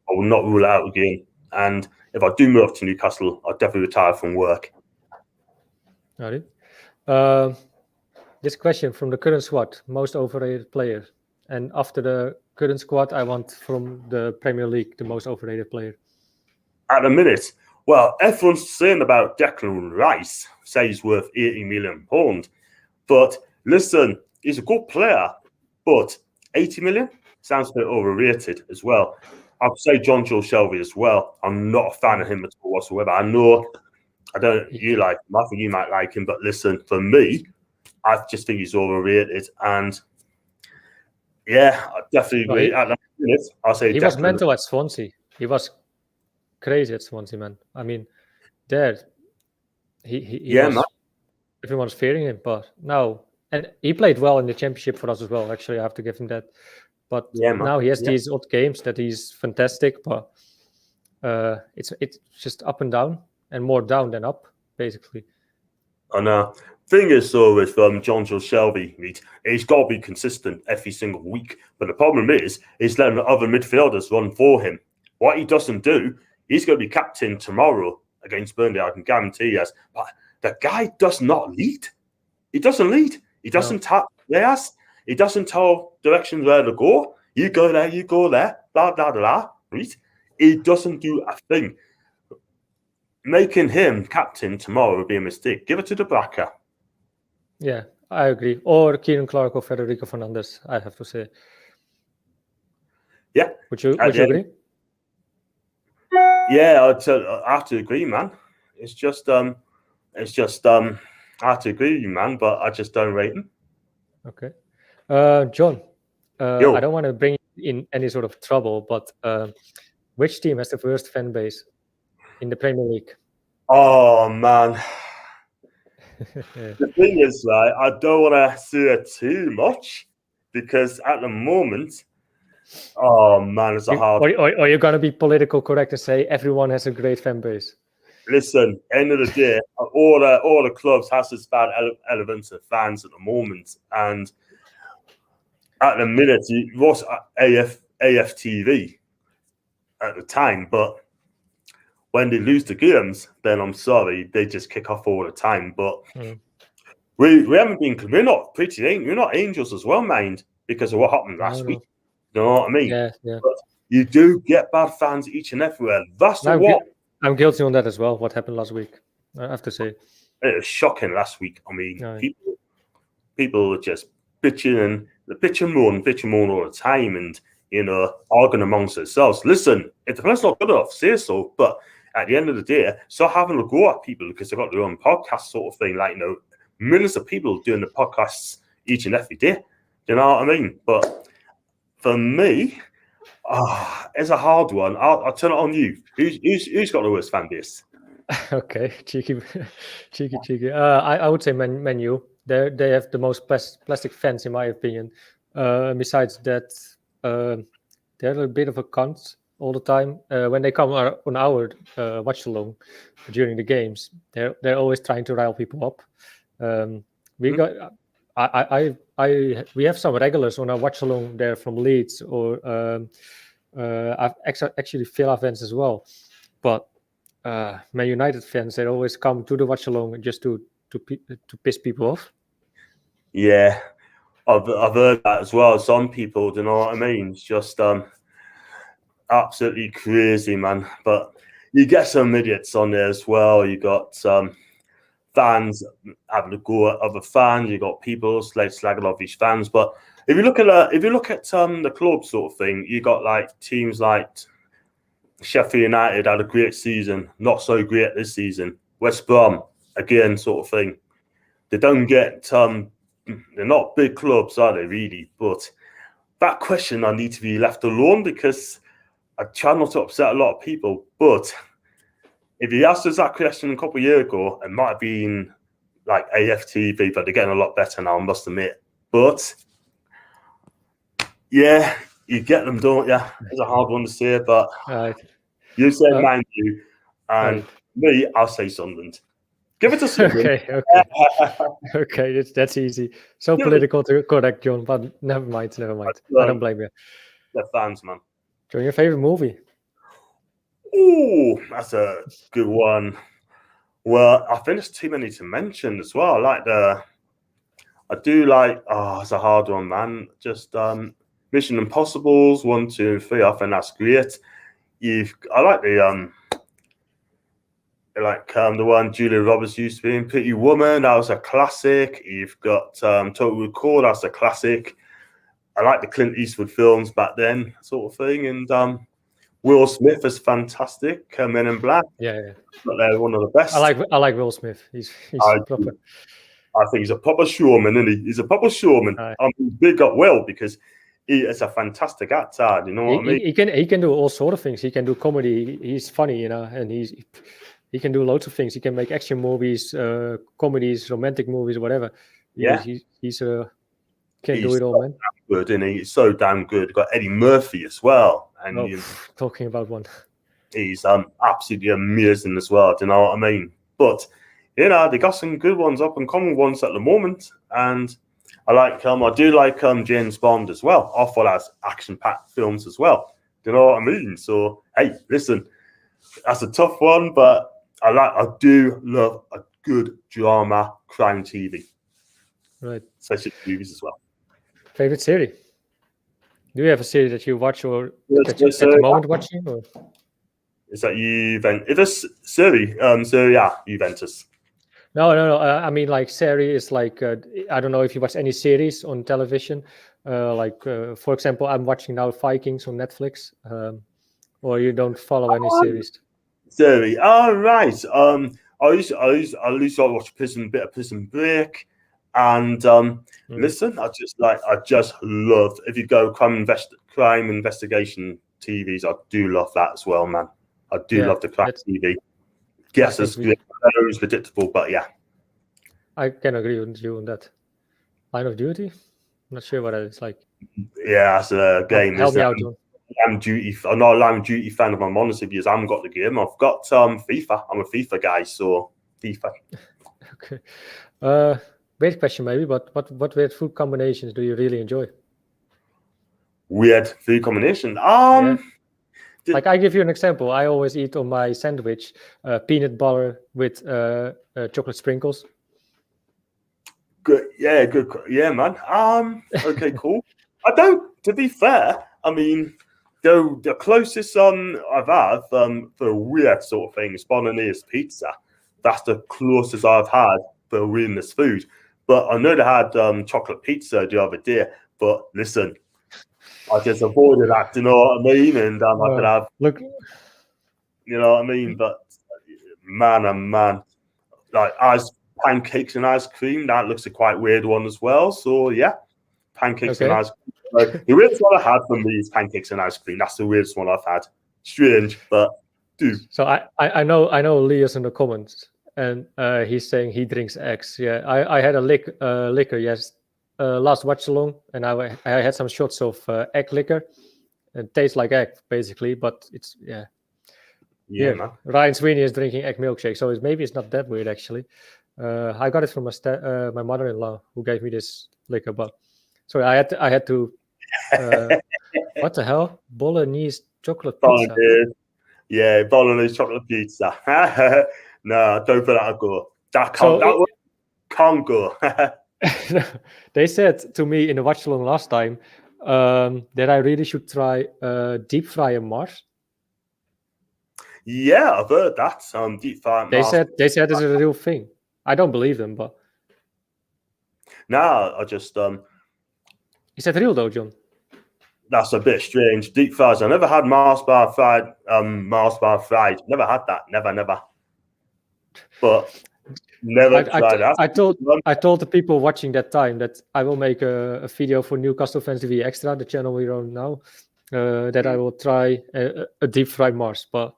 I will not rule it out again. And if I do move up to Newcastle, I'll definitely retire from work.
All right. This question from the current squad, most overrated player. And after the current squad, I want from the Premier League the most overrated player.
At the minute, well, everyone's saying about Declan Rice, say he's worth £80 million. But listen, he's a good player, but 80 million sounds a bit overrated as well. I'd say John Joe Shelby as well. I'm not a fan of him at all whatsoever. I know, you like him. I think you might like him, but listen, for me, I just think he's overrated. And yeah, I definitely agree. At the minute, I'll say
he was mental at Swansea. He was crazy at Swansea, man. I mean, he was, man. Everyone's fearing him, but now, and he played well in the Championship for us as well. Actually, I have to give him that. But now he has these odd games that he's fantastic, but it's just up and down, and more down than up, basically.
I know. Thing is, though, with John Joe Shelby, he's got to be consistent every single week. But the problem is, he's letting the other midfielders run for him. What he doesn't do, he's going to be captain tomorrow against Burnley, I can guarantee you. But the guy does not lead. He doesn't lead. He doesn't tap players. He doesn't tell directions where to go. You go there, blah, blah, blah, right? He doesn't do a thing. Making him captain tomorrow would be a mistake. Give it to the Bracker.
Yeah, I agree. Or Kieran Clark or Federico Fernandes, I have to say.
Yeah.
Would you agree?
Yeah, I have to agree, man. It's just I have to agree with you, man, but I just don't rate him.
Okay. John, I don't want to bring you in any sort of trouble, but which team has the worst fan base in the Premier League?
Oh, man. The thing is, right, I don't want to say it too much because at the moment, oh, man, it's a hard...
Are you going to be political correct and say everyone has a great fan base?
Listen, end of the day, all the clubs has this bad elements of fans at the moment, and at the minute, it was AFTV at the time, but when they lose the games, then I'm sorry, they just kick off all the time. But we haven't been, we're not angels as well, mind, because of what happened last week. You know what I mean?
Yeah.
But you do get bad fans each and everywhere. That's what.
I'm guilty on that as well. What happened last week? I have to say
it was shocking last week. I mean, people were just bitching and bitch and moan all the time, and arguing amongst themselves. Listen, if the player's not good enough, say so. But at the end of the day, start having a go at people because they've got their own podcast sort of thing. Like millions of people doing the podcasts each and every day. You know what I mean? But for me. It's a hard one. I'll turn it on you. Who's got the worst fan base?
Okay, cheeky. I would say Man U. They have the most plastic fans, in my opinion. Besides that, they're a bit of a cunt all the time. When they come on our watch along during the games, they're always trying to rile people up. We have some regulars on our watch along there from Leeds, or I've actually Villa fans as well. But Man United fans, they always come to the watch along just to piss people off.
Yeah, I've heard that as well. Some people, do you know what I mean? It's just absolutely crazy, man. But you get some idiots on there as well. You got fans having a go at other fans. You got people slagging off these fans. But if you look at the club sort of thing, you got like teams like Sheffield United had a great season, not so great this season. West Brom again, sort of thing. They don't get they're not big clubs, are they really? But that question I need to be left alone because I try not to upset a lot of people. But if you asked us that question a couple of years ago, it might have been like AFTV, but they're getting a lot better now, I must admit. But yeah, you get them, don't you? It's a hard one to say, but you said Man U, and me, I'll say Sunderland. Give it to Sunderland.
Okay, that's easy. So political to correct, John, but never mind. I don't blame you.
They're fans, man.
John, your favorite movie?
Oh, that's a good one. Well, I think there's too many to mention as well. I do like, it's a hard one, man. Just Mission Impossibles 1, 2, and 3. I think that's great. I like the one Julia Roberts used to be in, Pretty Woman. That was a classic. You've got Total Recall. That's a classic. I like the Clint Eastwood films back then, sort of thing. And Will Smith is fantastic. Men in Black.
Yeah.
But they're one of the best.
I like Will Smith. He's proper.
I think he's a proper showman, isn't he? He's a proper showman. Big up Will because he is a fantastic actor. You know what I mean?
He can do all sort of things. He can do comedy. He's funny, and he can do loads of things. He can make action movies, comedies, romantic movies, whatever. He's do it all, man.
Good, and he's so damn good. Got Eddie Murphy as well, and
talking about one.
He's absolutely amazing as well. Do you know what I mean? But they got some good ones, up and coming ones at the moment, and I do like James Bond as well. I thought that's action-packed films as well. Do you know what I mean? So hey, listen, that's a tough one, but I do love a good drama crime TV,
right?
Especially movies as well.
Favorite series? Do you have a series that you watch or that you're at the moment watching? Or?
Is that Juventus? It is Serie. Juventus.
No. I mean, like series is like I don't know if you watch any series on television. For example, I'm watching now Vikings on Netflix. Or you don't follow any series?
Serie. Oh, right. I used to watch Prison Break, and listen, I just love if you go crime investigation TVs. I do love that as well, man. I do love the crime TV. Yes, it's good. I know it's predictable, but yeah.
I can agree with you on that. Line of Duty? I'm not sure what it's like.
Yeah, that's a game.
Help me out, John.
I'm not a Line of Duty fan, if I'm honest with you, I haven't got the game. I've got FIFA. I'm a FIFA guy, so FIFA.
Okay. Weird question maybe, but what weird food combinations do you really enjoy?
Weird food combination?
Like I give you an example. I always eat on my sandwich peanut butter with chocolate sprinkles.
Good, man. Okay, cool. I don't. To be fair, I mean, the closest I've had for a weird sort of thing is bolognese pizza. That's the closest I've had for weirdness food. But I know they had chocolate pizza the other day. But listen, I just avoided that. You know what I mean? And I could have you know what I mean. But man, like pancakes and ice cream. That looks a quite weird one as well. So yeah, pancakes and ice cream. The weirdest one I had for me is pancakes and ice cream. That's the weirdest one I've had. Strange, but dude.
So I know Leo's in the comments, and he's saying he drinks eggs. Yeah, I had a liquor last watch along, and I had some shots of egg liquor. It tastes like egg basically, but it's
man.
Ryan Sweeney is drinking egg milkshake, so maybe it's not that weird actually. I got it from my mother-in-law who gave me this liquor, but sorry, I had to. What the hell? Bolognese chocolate pizza.
Bolognese chocolate pizza. No, don't put that a go. That can't go.
They said to me in the watch along last time that I really should try deep fry a Mars.
Yeah, I've heard that. Deep fry.
They said this is a real thing. I don't believe them, but
now I just
is that real though, John?
That's a bit strange. Deep fries. I never had Mars bar fried. Never had that. Never. But never tried that.
I told the people watching that time that I will make a video for Newcastle NFTV Extra, the channel we're on now, that I will try a deep fried Mars, but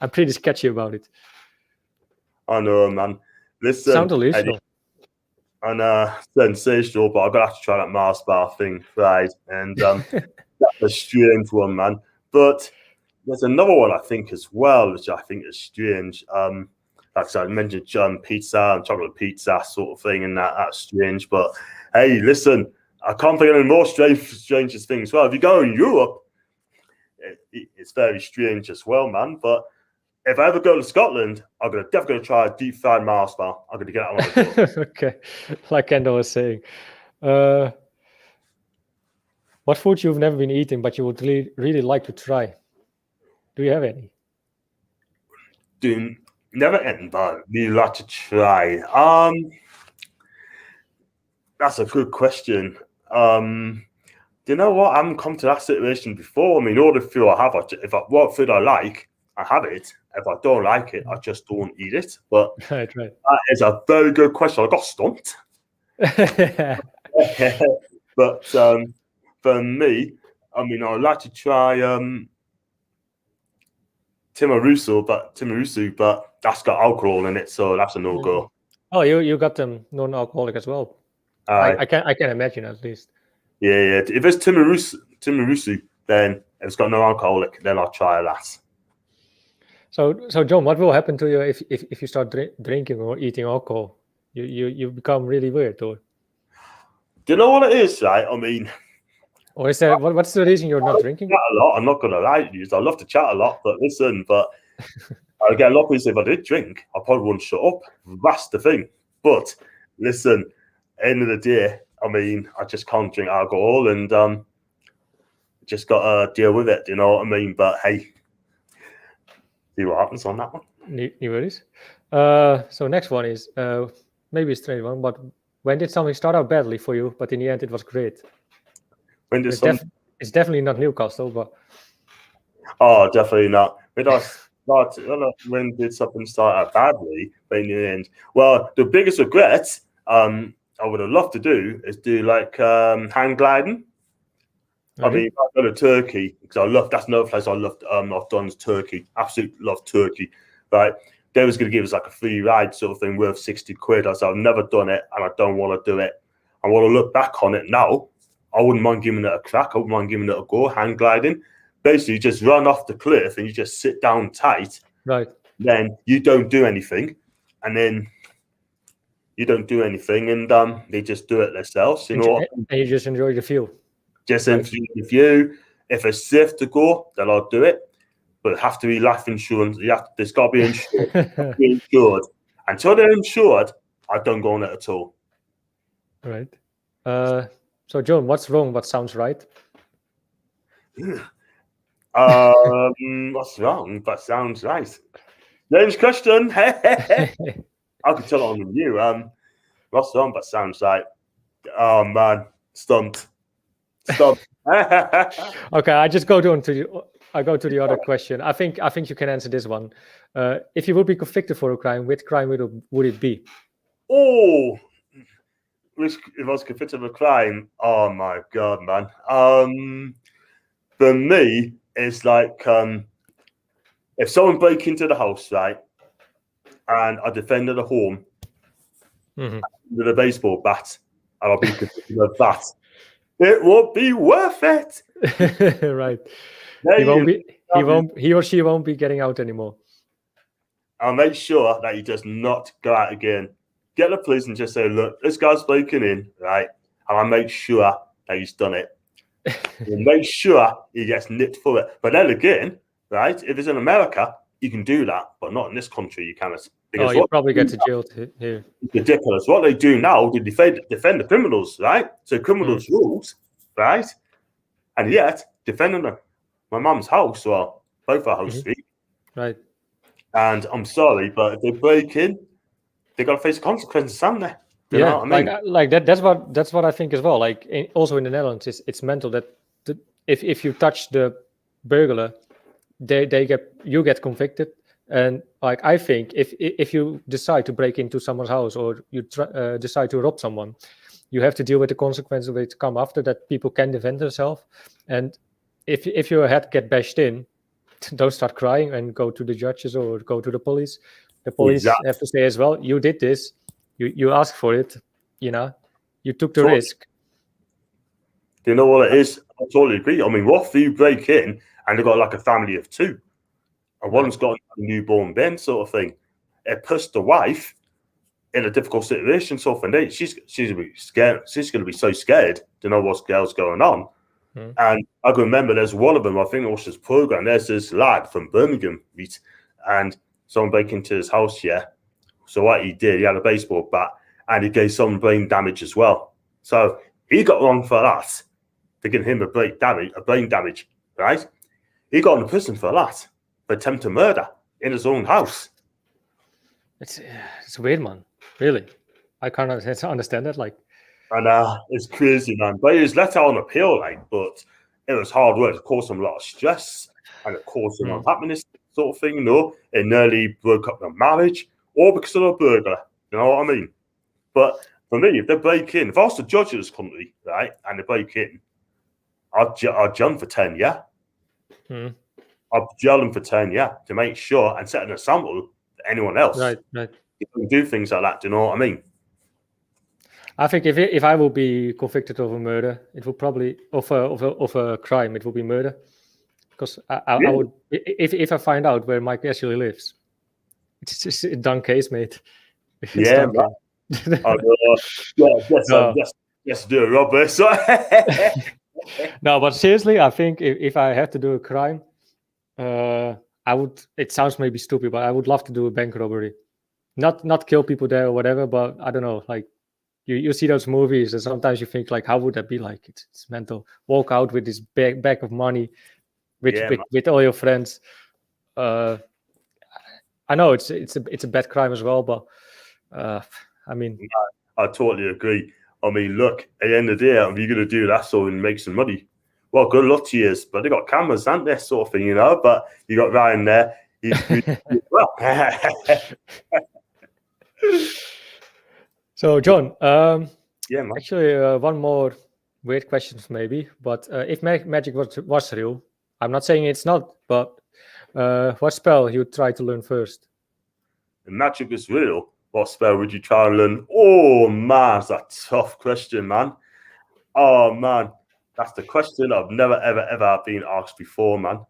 I'm pretty sketchy about it.
I know, man. Listen,
sound delusional.
And sensational, but I'm gonna have to try that Mars bar thing fried, and that's a strange one, man. But there's another one I think as well, which I think is strange. Like I said, I mentioned pizza and chocolate pizza sort of thing, and that's strange. But hey, listen, I can't think of any more strangest things. Well, if you go in Europe, it's very strange as well, man. But if I ever go to Scotland, I'm definitely gonna try a deep fried Mars bar. I'm gonna get that one.
Okay, like Kendall was saying. What food you've never been eating but you would really like to try? Do you have any?
Never eaten, but really like to try. That's a good question. Do you know what? I haven't come to that situation before. I mean, all the food I have, what food I like, I have it. If I don't like it, I just don't eat it. But
right.
That is a very good question. I got stumped. But for me, I mean, I'd like to try tiramisu, but that's got alcohol in it, so that's a no-go.
Oh, you got them non-alcoholic as well. I can imagine at least.
Yeah. If it's tiramisu, then if it's got no alcoholic, then I'll try that.
So John, what will happen to you if you start drinking or eating alcohol? You become really weird, or?
Do you know what it is, right? I mean,
or is there what's the reason you're not drinking?
Chat a lot. I'm not gonna lie to you. I love to chat a lot, but listen, I get a lot of people. If I did drink, I probably wouldn't shut up. That's the thing. But listen, end of the day, I mean, I just can't drink alcohol, and just gotta deal with it. You know what I mean? But hey, see what happens on that one.
No worries. So next one is maybe a strange one, but when did something start out badly for you, but in the end it was great?
When did
it's definitely not Newcastle, but
definitely not. When did something start out badly, but in the end, well, the biggest regret I would have loved to do is do like hang gliding. Okay. I mean, I go to Turkey because that's another place I loved. I've done is Turkey. Absolutely love Turkey. Right, they was going to give us like a free ride sort of thing worth 60 quid. I said I've never done it and I don't want to do it. I want to look back on it now. I wouldn't mind giving it a crack. I wouldn't mind giving it a go. Hang gliding. Basically, you just run off the cliff and you just sit down tight.
Right.
Then you don't do anything, and then you don't do anything, and they just do it themselves. You know,
and you just enjoy the view.
Just enjoy the view. If it's safe to go, then I'll do it. But it have to be life insurance. There's got to be insured. Be insured. Until they're insured, I don't go on it at all.
Right. So, John, what's wrong? What sounds right?
What's wrong? But sounds right. James question. I could tell it on you. What's wrong? But sounds right. Oh man, stumped.
Okay, I just go to the other question. I think you can answer this one. If you would be convicted for a crime, which crime would it be?
Oh, if I was convicted of a crime, oh my god, man. For me, it's like if someone break into the house, right, and I defended the home with a baseball bat, and I'll be convicted of that. It won't be worth it.
Right. He or she won't be getting out anymore.
I'll make sure that he does not go out again. Get the police and just say, look, this guy's breaking in, right? And I'll make sure that he's done it. And make sure he gets nipped for it. But then again, right, if it's in America, you can do that, but not in this country, you cannot.
Because you probably get to jail here.
It's ridiculous. What they do now, they defend the criminals, right? So criminals rules, right? And yet, defending my mum's house, or both our houses,
right?
And I'm sorry, but if they break in, they got to face the consequences, haven't they? You
yeah,
know what I mean?
like that. That's what I think as well. Like also in the Netherlands, it's mental that if you touch the burglar, you get convicted. And like I think if you decide to break into someone's house or you decide to rob someone, you have to deal with the consequences that come after that. People can defend themselves, and if your head get bashed in, don't start crying and go to the judges or go to the police. The police have to say as well, you did this, you asked for it, you took the risk.
You know what it is? I totally agree. I mean, what if you break in and they've got like a family of two, and one's got a newborn Ben sort of thing? It puts the wife in a difficult situation sort of thing. She's gonna be scared. She's gonna be so scared to know what's going on. And I can remember there's one of them, I think it was this program. There's this lad from Birmingham, and someone broke into his house, yeah. So what he did, he had a baseball bat and he gave someone brain damage as well. So he got wrong for that, thinking him a brain damage, right? He got in prison for that, for attempted murder in his own house.
It's weird, man. Really, I can't understand that. Like,
and it's crazy, man. But he was let out on appeal, like, but it was hard work. It caused him a lot of stress, and it caused him unhappiness, sort of thing. You know, it nearly broke up their marriage, all because of a burglar. You know what I mean? But for me, if they break in, if I was the judge of this country, right, and they break in, I'd jail them for 10, yeah. I'd jail them for 10, yeah, to make sure and set an example to anyone else.
Right.
You can do things like that. Do you know what I mean?
I think if I will be convicted of a murder, it will probably of a crime. It will be murder, because I would if I find out where Mike actually lives, it's just a done case, mate.
Yeah, yes, do it, Robert.
No, but seriously, I think if I had to do a crime, I would. It sounds maybe stupid, but I would love to do a bank robbery, not kill people there or whatever. But I don't know, like. You see those movies, and sometimes you think, like, how would that be like? It's mental. Walk out with this bag of money, with all your friends. I know it's a bad crime as well, but I mean,
I totally agree. I mean, look, at the end of the day, if you're going to do that so and make some money, well, good luck to you. But they got cameras, aren't they, sort of thing, you know? But you got Ryan there. Well.
So, John,
yeah, man.
Actually, one more weird question, maybe. But if magic was real, I'm not saying it's not, but what spell you try to learn first?
If magic is real, what spell would you try and learn? Oh, man, that's a tough question, man. Oh, man, that's the question I've never, ever been asked before, man.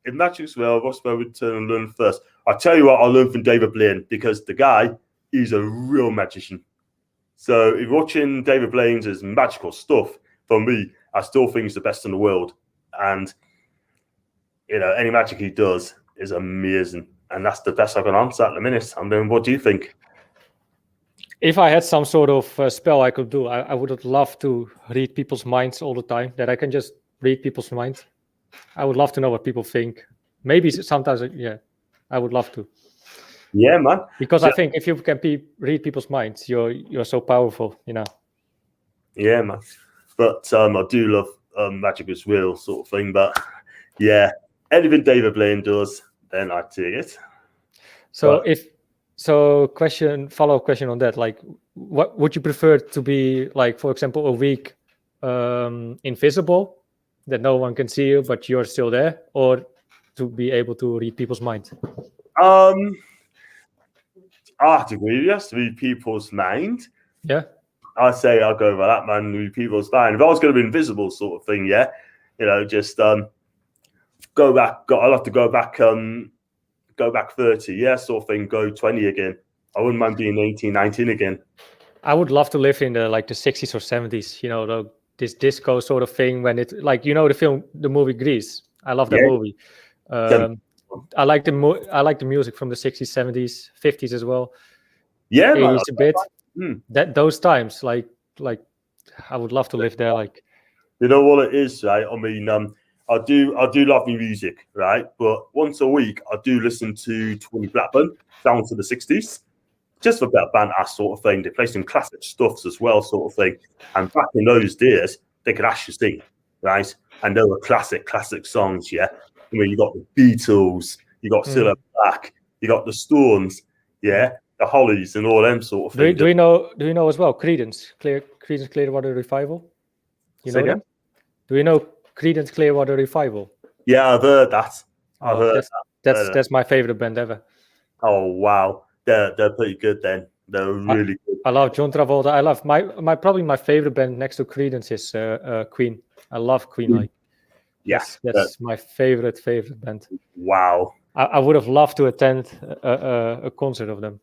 If magic's real, what spell would you learn first? I'll tell you what, I'll learn from David Blaine, because the guy, he's a real magician. So if you're watching David Blaine's magical stuff, for me, I still think he's the best in the world. And, you know, any magic he does is amazing. And that's the best I can answer at the minute. I mean, what do you think?
If I had some sort of spell I could do, I would love to read people's minds all the time, that I can just read people's minds. I would love to know what people think. Maybe sometimes, yeah, I would love to.
Yeah, man.
Because I think if you can read people's minds, you're so powerful, you know.
Yeah, man. But I do love magic as real sort of thing. But yeah, anything David Blaine does, then I take it.
So follow-up question on that. Like, what would you prefer to be, like, for example, a week invisible, that no one can see you, but you're still there, or to be able to read people's minds?
I have to agree. Yes, to read people's mind.
Yeah.
I say I'll go over that, man. Read people's mind. If I was going to be invisible, sort of thing, yeah, you know, just go back. I'll have to go back 30, yeah, sort of thing. Go 20 again. I wouldn't mind being 18, 19 again.
I would love to live in the 60s or 70s. You know, this disco sort of thing, when it, like, you know, the movie Grease. I love that movie. I like the music from the 60s, 70s, 50s as well.
Yeah,
80s
man,
a bit. That those times, like I would love to live there. Like,
you know what it is, right? I mean, I do love my music, right? But once a week, I do listen to Tony Blackburn down to the 60s. just a bit of banter sort of thing. They play some classic stuffs as well, sort of thing. And back in those days, they could actually sing, right? And they were classic songs, yeah. I mean, you got the Beatles, you got Cilla Black, you got the Stones, yeah, the Hollies, and all them sort of things.
Do you know as well Creedence Clearwater Revival? You know them? Do you know Creedence Clearwater Revival?
Yeah, I've heard that.
That's my favorite band ever.
Oh wow, they're pretty good then. They're really good.
I love John Travolta. I love probably my favorite band next to Creedence is Queen. I love Queen. Like,
yes,
that's my favorite band.
Wow.
I would have loved to attend a concert of them.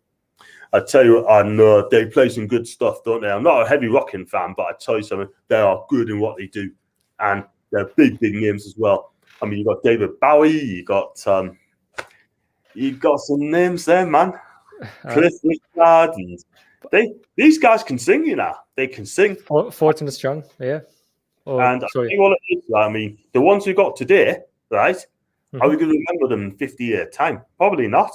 I tell you, I know they play some good stuff, don't they? I'm not a heavy rocking fan, but I tell you something, they are good in what they do, and they're big names as well. I mean, you got David Bowie, you got some names there, man. Cliff Richard, and these guys can sing, you know. They can sing.
Fortunate Strong, yeah.
And sorry. I think what it is, I mean, the ones we got today, right? Are we going to remember them in 50-year time? Probably not.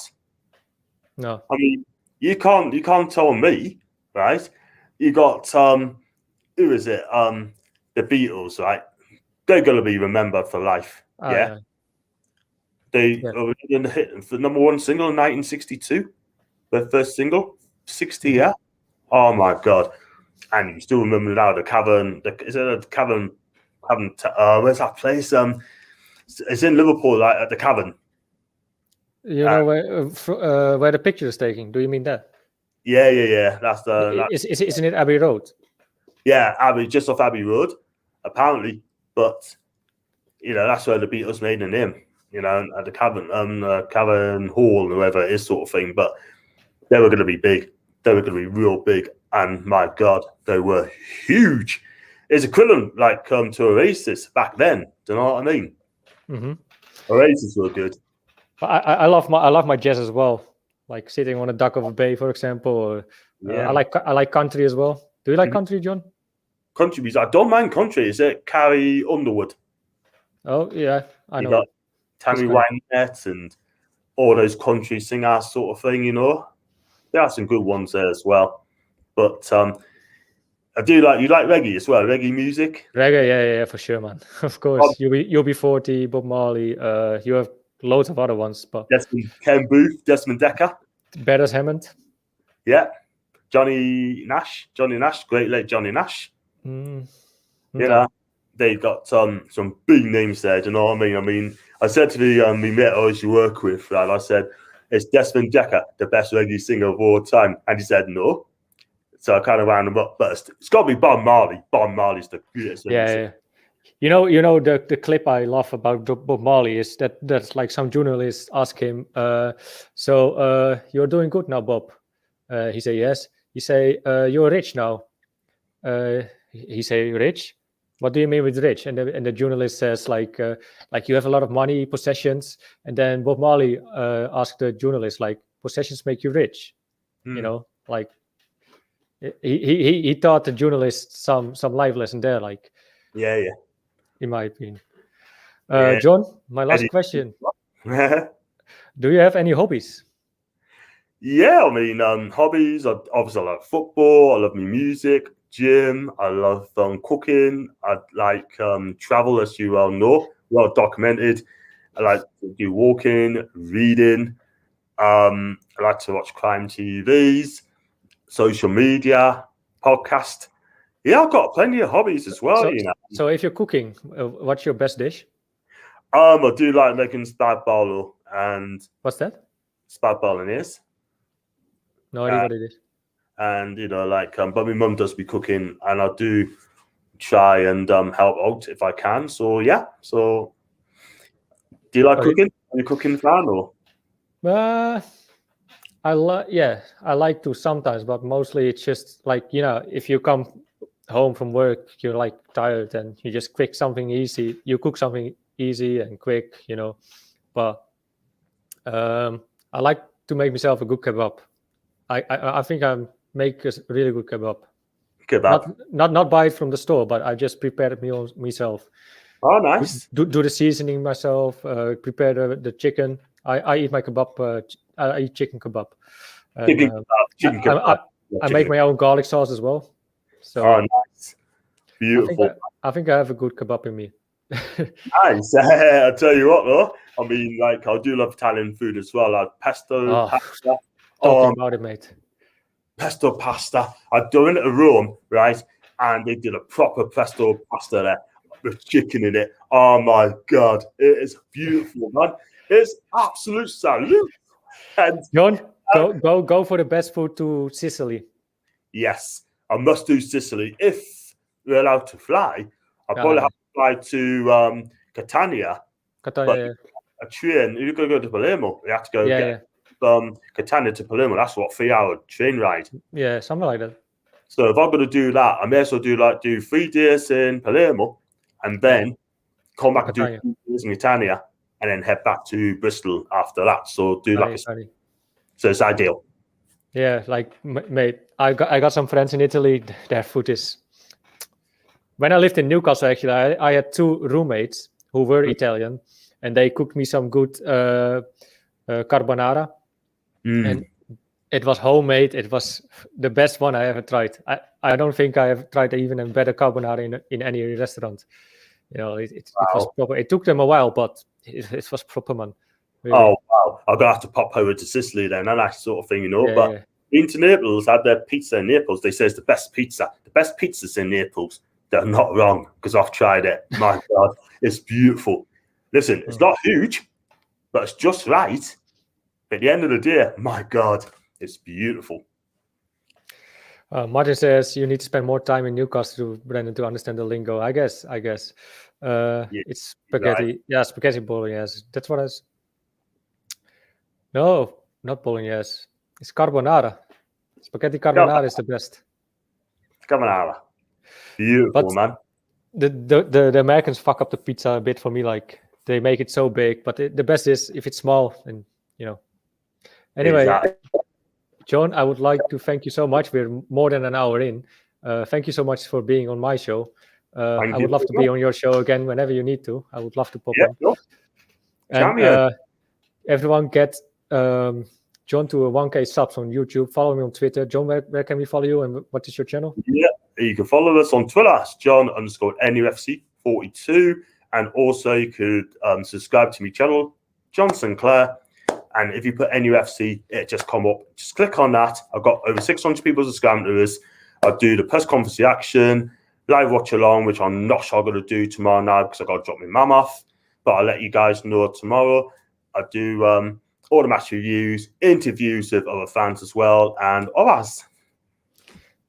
No.
I mean, you can't tell me, right? You got who is it? The Beatles, right? They're going to be remembered for life. Yeah. They were going to hit the number one single in 1962. Their first single, 60 year. Oh my god! And you still remember now the Cavern? Is it a Cavern? Where's that place? It's in Liverpool, like at the Cavern.
You know where the picture is taken? Do you mean that?
Yeah. That's the.
Isn't it Abbey Road?
Yeah, Abbey, just off Abbey Road, apparently. But you know, that's where the Beatles made a name. You know, at the Cavern, Cavern Hall, whoever it is, sort of thing. But they were going to be big. They were going to be real big, and my God, they were huge. It's equivalent, like, to Oasis back then. Do you know what I mean? Oasis were good.
I love my jazz as well, like sitting on a dock of a bay, for example. Or, I like country as well. Do you like country, John?
Country music. I don't mind country. Is it Carrie Underwood?
Oh yeah, I know.
You got Tammy Wynette and all those country singers, sort of thing. You know, there are some good ones there as well. But I do like reggae as well. Reggae music.
Reggae, yeah, for sure, man. Of course, UB40, Bob Marley. You have loads of other ones, but
Ken Booth, Desmond Dekker,
Beres Hammond.
Yeah, Johnny Nash, great late Johnny Nash. You know, they've got some big names there. Do you know what I mean? I mean, I said to the mate I used to work with, right, I said, "Is Desmond Dekker the best reggae singer of all time?" And he said, "No." So I kind of wound him up, but it's got to be Bob Marley. Bob Marley's the greatest.
Yeah. You know the clip I love about Bob Marley is that's like some journalists ask him, so you're doing good now, Bob. He say yes. He say you're rich now. He say rich. What do you mean with rich? And the journalist says like you have a lot of money, possessions. And then Bob Marley asked the journalist, like, possessions make you rich. You know, like he taught the journalist some life lesson there, like.
Yeah.
In my opinion. John, my last question. Do you have any hobbies?
Yeah, I mean, hobbies. Obviously, I like football. I love my music, gym. I love cooking. I like travel, as you well know, well documented. I like to do walking, reading. I like to watch crime TVs, social media, podcast. Yeah, I've got plenty of hobbies as well, you know.
So if you're cooking, what's your best dish?
I do like making spag bol and...
What's that?
Spag bolognese.
No idea what it is.
And, you know, like, but my mum does be cooking, and I do try and help out if I can. So, yeah. So, do you like cooking? Are you cooking fan or?
I like to sometimes, but mostly it's just like, you know, if you come home from work, you're like tired and you just cook something easy. You cook something easy and quick, you know. But I like to make myself a good kebab. I think I make a really good kebab. Not buy it from the store, but I just prepare it myself.
Oh, nice.
Do the seasoning myself. Prepare the chicken. I eat my kebab. I eat chicken kebab.
chicken
kebab. I make my own garlic sauce as well. So
nice. Beautiful.
I think I have a good kebab in me.
Nice. I'll tell you what, though. I mean, like, I do love Italian food as well. Like pesto, pasta.
Talking about it, mate.
Pesto pasta. I've done it at Rome, right? And they did a proper pesto pasta there with chicken in it. Oh my God. It is beautiful, man. It's absolute salute. And
John, go for the best food to Sicily.
Yes, I must do Sicily. If we're allowed to fly, I'll probably have to fly to Catania.
Catania,
a train, you're going to go to Palermo. You have to go get Catania to Palermo. That's what, 3-hour train ride.
Yeah, something like that.
So if I'm going to do that, I may as well do 3 days in Palermo and then come back and do 3 days in Catania and then head back to Bristol after that. So do so it's ideal.
Yeah, like, mate, I got some friends in Italy. Their food is. When I lived in Newcastle, actually, I had 2 roommates who were Italian, and they cooked me some good carbonara, and it was homemade. It was the best one I ever tried. I don't think I have tried even a better carbonara in any restaurant. You know, it was proper. It took them a while, but it was proper, man. Really.
Oh wow! I'm gonna have to pop over to Sicily then, and that sort of thing, you know. But into Naples, had their pizza in Naples. They say it's the best pizza. The best pizzas in Naples. They're not wrong because I've tried it. My God, it's beautiful. Listen, it's not huge, but it's just right. At the end of the day, my God, it's beautiful.
Martin says you need to spend more time in Newcastle, Brendan, to understand the lingo. I guess. It's spaghetti. Right. Yeah, spaghetti bolognese. That's what I. No, not bolognese. It's carbonara. Spaghetti carbonara is the best.
Carbonara. Beautiful, but man.
The Americans fuck up the pizza a bit for me. Like, they make it so big, but the best is if it's small, and you know. Anyway, exactly. John, I would like to thank you so much. We're more than an hour in. Thank you so much for being on my show. I would love to be on your show again whenever you need to. I would love to pop on.
Sure.
And everyone get John to a 1K subs on YouTube. Follow me on Twitter. John, where can we follow you, and what is your channel?
Yeah, you can follow us on Twitter, John_NUFC42, and also you could subscribe to my channel, John Sinclair. And if you put NUFC, it just come up. Just click on that. I've got over 600 people subscribing to us. I do the press conference reaction, live watch along, which I'm not sure I'm going to do tomorrow now because I've got to drop my mum off. But I'll let you guys know tomorrow. I do all the match reviews, interviews with other fans as well, and others.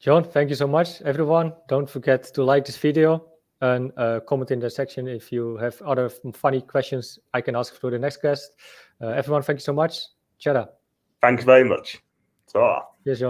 John, thank you so much, everyone. Don't forget to like this video and comment in the section if you have other funny questions I can ask for the next guest. Everyone, thank you so much. Cheddar.
Thank you very much. Ta-ra.
Yes, John.